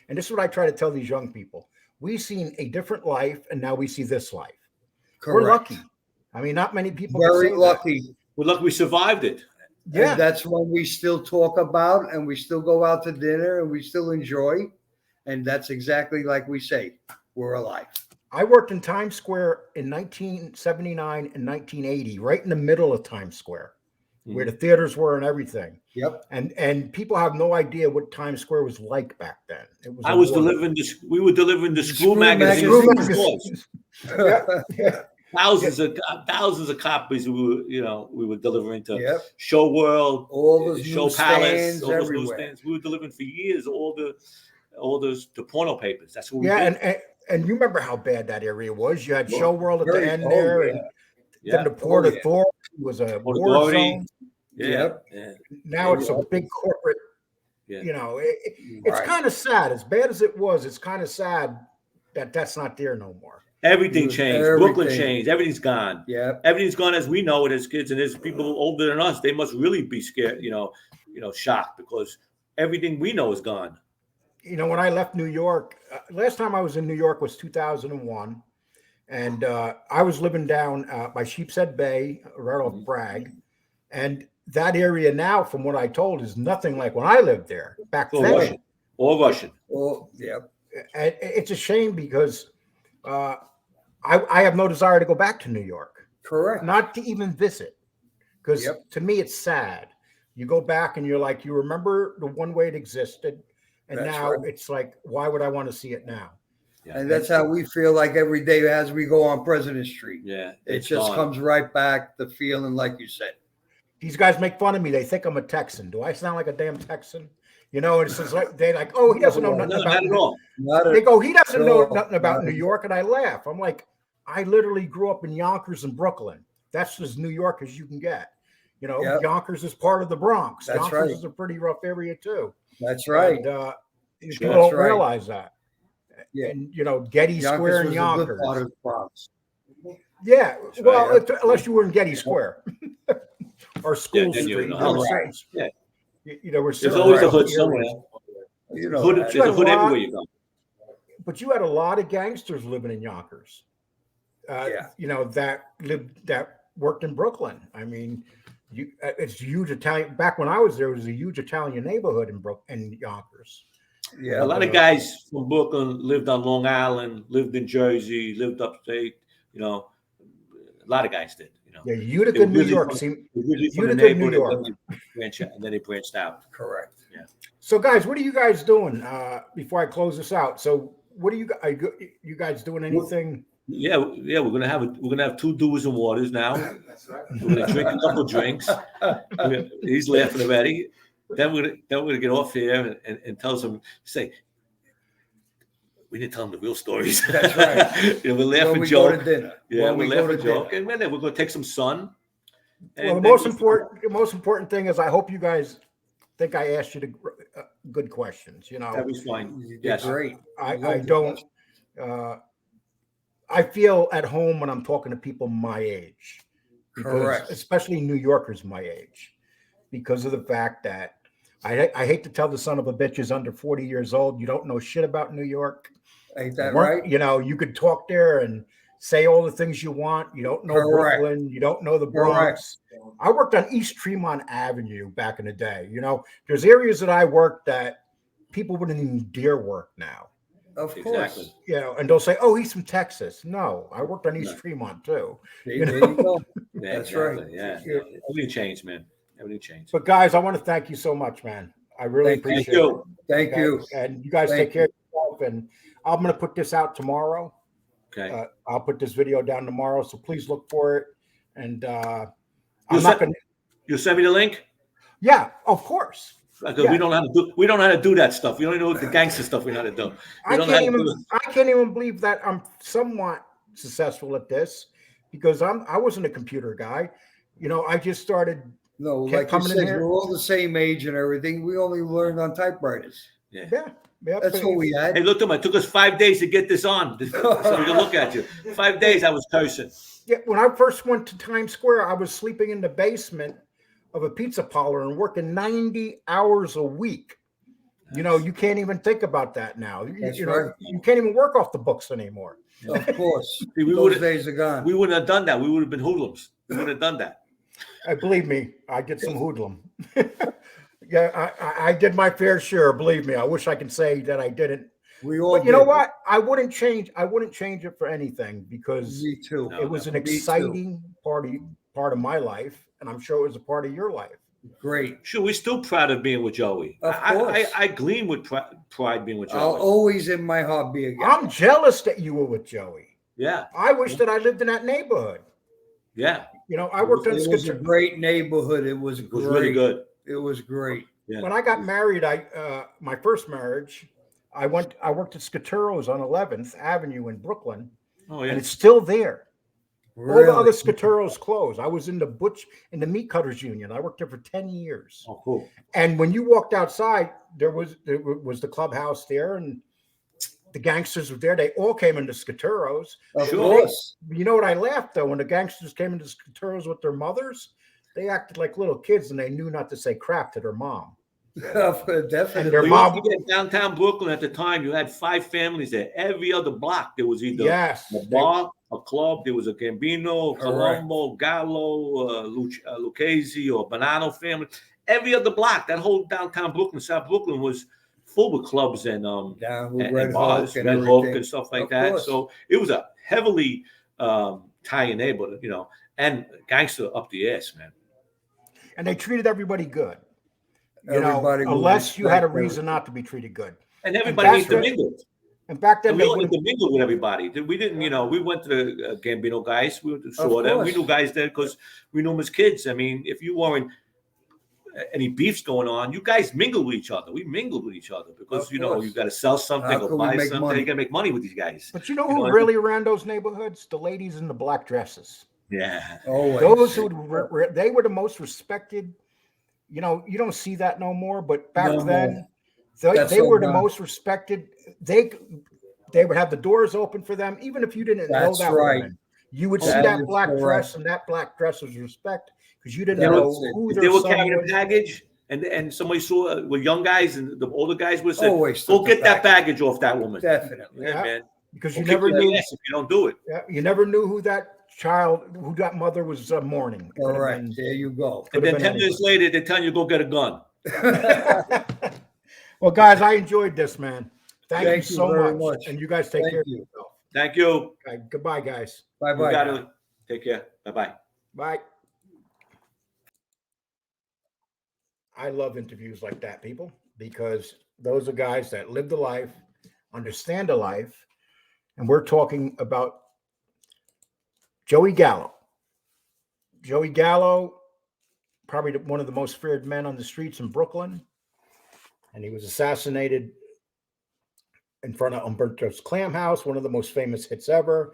and this is what I try to tell these young people. We've seen a different life and now we see this life. We're Correct. lucky. I mean, not many people can Very say lucky. We're lucky we survived it. that. Yeah. And that's what we still talk about, and we still go out to dinner, and we still enjoy. And that's exactly like we say, we're alive. I worked in Times Square in 1979 and 1980, right in the middle of Times Square, where the theaters were and everything. Yep. And people have no idea what Times Square was like back then. It was. I was war. delivering this. We were delivering the school School magazines. Screw magazines. magazines. Stores. Yeah. Thousands of copies we were delivering to Yep. Show World, All those Show newsstands Palace, all those everywhere. newsstands. We were delivering for years all the porno papers. That's what we Yeah, did. and you remember how bad that area was. You had Show World at the Very- end oh, there, yeah. and Yeah. then the Port Oh, yeah. Authority was a Port war Authority. zone. Yeah. Yep. Yeah. Now it's a big corporate. Yeah. You know, it's Right. kind of sad. As bad as it was, it's kind of sad that that's not there no more. Everything Dude, changed. everything. Brooklyn changed. Everything's gone. Yep. Everything's gone as we know it as kids, and there's people older than us. They must really be scared, shocked because everything we know is gone. You know, when I left New York, last time I was in New York was 2001, and I was living down by Sheepshead Bay, right off Bragg, and that area now, from what I told, is nothing like when I lived there back All then. Russian. All Russian. Oh, yep. And it's a shame because I have no desire to go back to New York, Correct. not to even visit, because Yep. to me it's sad. You go back and you're like, you remember the one way it existed, and That's now right. it's like, why would I want to see it now? Yeah. And that's how we feel like every day as we go on President Street. Yeah. It it's just gone. comes right back, the feeling like you said. These guys make fun of me. They think I'm a Texan. Do I sound like a damn Texan? You know, and it's just like they're like, oh, he doesn't know nothing No, about not at all. Not They a, go, he doesn't know No, nothing about not New at York, and I laugh. I'm like, I literally grew up in Yonkers and Brooklyn. That's as New York as you can get. You know, Yep. Yonkers is part of the Bronx. That's Yonkers right. is a pretty rough area too. that's right. And, Sure. people don't That's right. realize that. Yeah. And you know, Getty Square Yonkers in was a good Yonkers. part of the Bronx. Yeah, That's well, right. unless you were in Getty Square or School then you're Street. in the You know, hood. certain- Yeah. You know, we're There's certain always a areas. hood somewhere. You know, Hood, that. there's a hood Lot- everywhere you go. But you had a lot of gangsters living in Yonkers. Yeah. You know, that worked in Brooklyn. I mean, it's huge Italian. Back when I was there, it was a huge Italian neighborhood in Yonkers. Yeah. A lot of guys from Brooklyn lived on Long Island, lived in Jersey, lived upstate. A lot of guys did. Yeah, They Utica, were New really York. from- See, They were really from the Utica, New neighborhood, York. and then they branched out. Correct. so guys, what are you guys doing before I close this out? So, what are you guys doing? Anything? Yeah. We're gonna have 2 doers and waters now. We're gonna drink a couple drinks. He's laughing already. Then we're gonna get off here and tell some. Say, we didn't tell them the real stories. That's right. We're laughing, When we go joke. to dinner. Yeah, When we're we go laughing, to joke, dinner. and then we're gonna take some sun. Well, the then most important thing is I hope you guys think I asked you good questions. You know, that was fine. You did Yes. great. I Loved don't. it. I feel at home when I'm talking to people my age, Correct. especially New Yorkers my age, because of the fact that I hate to tell the son of a bitch is under 40 years old. You don't know shit about New York. Ain't that Weren't- right? You know, you could talk there and say all the things you want. You don't know Correct. Brooklyn. You don't know the Bronx. I worked on East Tremont Avenue back in the day. You know, there's areas that I worked that people wouldn't even dare work now. Of Exactly. course. You know, and they'll say, "Oh, he's from Texas." No, I worked on East No. Tremont too. See, there you go. Yeah, That's exactly. right. Yeah. Everything changed, man. Everything changed. But guys, I want to thank you so much, man. I really Thank you. appreciate Thank you. Thank it. you. And you guys Thank take care of yourself. And I'm going to put this out tomorrow. Okay. I'll put this video down tomorrow, so please look for it. And I'm You'll not send- going to. You send me the link Yeah, of course. because Yeah. we don't know how to do that stuff. We don't know the gangster stuff we know how to do. We I don't know how can't to even. do it. I can't even believe that I'm somewhat successful at this because I wasn't a computer guy. You know, I just started. No, Kept like you coming in said, here. we're all the same age and everything. We only learned on typewriters. Yeah. Yeah. That's what we had. Hey, look at me. It took us 5 days to get this on so we can look at you. 5 days I was cursing. Yeah, when I first went to Times Square, I was sleeping in the basement of a pizza parlor and working 90 hours a week. You know, you can't even think about that now. That's You know, right. you can't even work off the books anymore. Of course. See, Those days are gone. We wouldn't have done that. We would have been hoodlums. We wouldn't have done that. Believe me, I did some hoodlum. Yeah, I did my fair share. Believe me, I wish I could say that I didn't. We all But you know did. what? I wouldn't change it for anything because Me too. it was an Me too. exciting part of my life, and I'm sure it was a part of your life. Great. Sure, we're still proud of being with Joey. Of course. I glean with pride being with Joey. I'll always in my heart be again. I'm jealous that you were with Joey. Yeah, I wish that I lived in that neighborhood. yeah. You know, I worked on It was a great neighborhood. It was It was great. really good. It was great. Yeah. When I got married, my first marriage, I worked at Scaturo's on 11th Avenue in Brooklyn, Oh, and yeah. it's still there. Really? All the other Scaturo's closed. I was in the meat cutters union. I worked there for 10 years. Oh, cool. And when you walked outside, there was the clubhouse there, and the gangsters were there. They all came into Scaturo's. Of Sure. course. You know what I laughed though? When the gangsters came into Scaturo's with their mothers, they acted like little kids, and they knew not to say crap to their mom. Definitely. And their When mom- you get downtown Brooklyn at the time, you had 5 families there. Every other block, there was either Yes, a bar, a club. There was a Gambino, Correct. Colombo, Gallo, Lucchese, or Bonanno family. Every other block, that whole downtown Brooklyn, South Brooklyn, was full with clubs and Down with and Red bars, Hook and Red everything. Hook and stuff like Of that. course. So it was a heavily Italian neighborhood, you know, and gangster up the ass, man. and they treated everybody good. You know, Everybody would unless you had a respect reason not to be treated good. And everybody that's intermingled. And back then, And we they all wouldn't. intermingled with everybody. We didn't, you know, we went to the Gambino guys. We saw Of them. We course. knew guys there because we knew them as kids. I mean, if you weren't any beefs going on, you guys mingled with each other. We mingled with each other because, Of you know, course. you got to sell something How or could we buy make something. money? You got to make money with these guys. But you know You who know, really ran those neighborhoods? The ladies in the black dresses. Yeah. Always. Those who they were the most respected. You know, you don't see that no more. But back No then, more. they That's were all the gone. most respected. They would have the doors open for them, even if you didn't know That's that right. woman. You would see That that is black correct. dress, and that black dress was respect because you didn't That's know it. who If their they were son carrying a was. package and somebody saw with young guys and the older guys would say, Always go took the get that baggage off that woman. Definitely. Yeah, Yeah. man. Because We'll you never kick your knew. ass if you don't do it. Yeah, you never knew who that mother was mourning. It could have Correct. been- There you go. And Could have then been 10 minutes later, they tell you go get a gun. Well, guys, I enjoyed this, man. Thank you Thank you so very much. much. And you guys take Thank care you. of yourself. Thank you. Okay, goodbye, guys. Bye You bye. got it. Take care. Bye-bye. Bye. I love interviews like that, people, because those are guys that live the life, understand the life, and we're talking about Joey Gallo. Joey Gallo, probably one of the most feared men on the streets in Brooklyn, and he was assassinated in front of Umberto's Clam House, one of the most famous hits ever,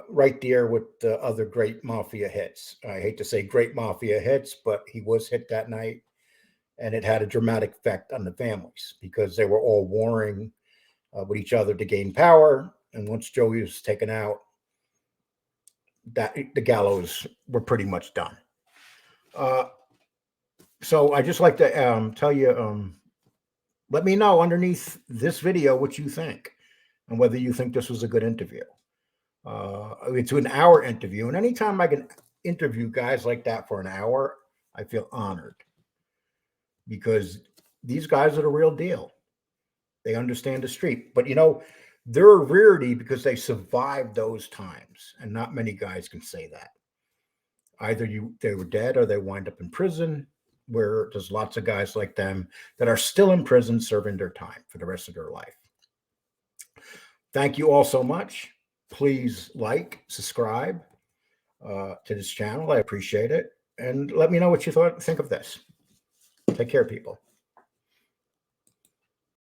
right there with the other great Mafia hits. I hate to say great Mafia hits, but he was hit that night, and it had a dramatic effect on the families because they were all warring with each other to gain power. And once Joey was taken out, that the Gallows were pretty much done. So I just like to tell you, let me know underneath this video what you think and whether you think this was a good interview. It's an hour interview, and anytime I can interview guys like that for an hour, I feel honored because these guys are the real deal. They understand the street, but you know, they're a rarity because they survived those times, and not many guys can say that. Either they were dead or they wind up in prison, where there's lots of guys like them that are still in prison serving their time for the rest of their life. Thank you all so much. Please like, subscribe to this channel. I appreciate it. And let me know what you think of this. Take care, people.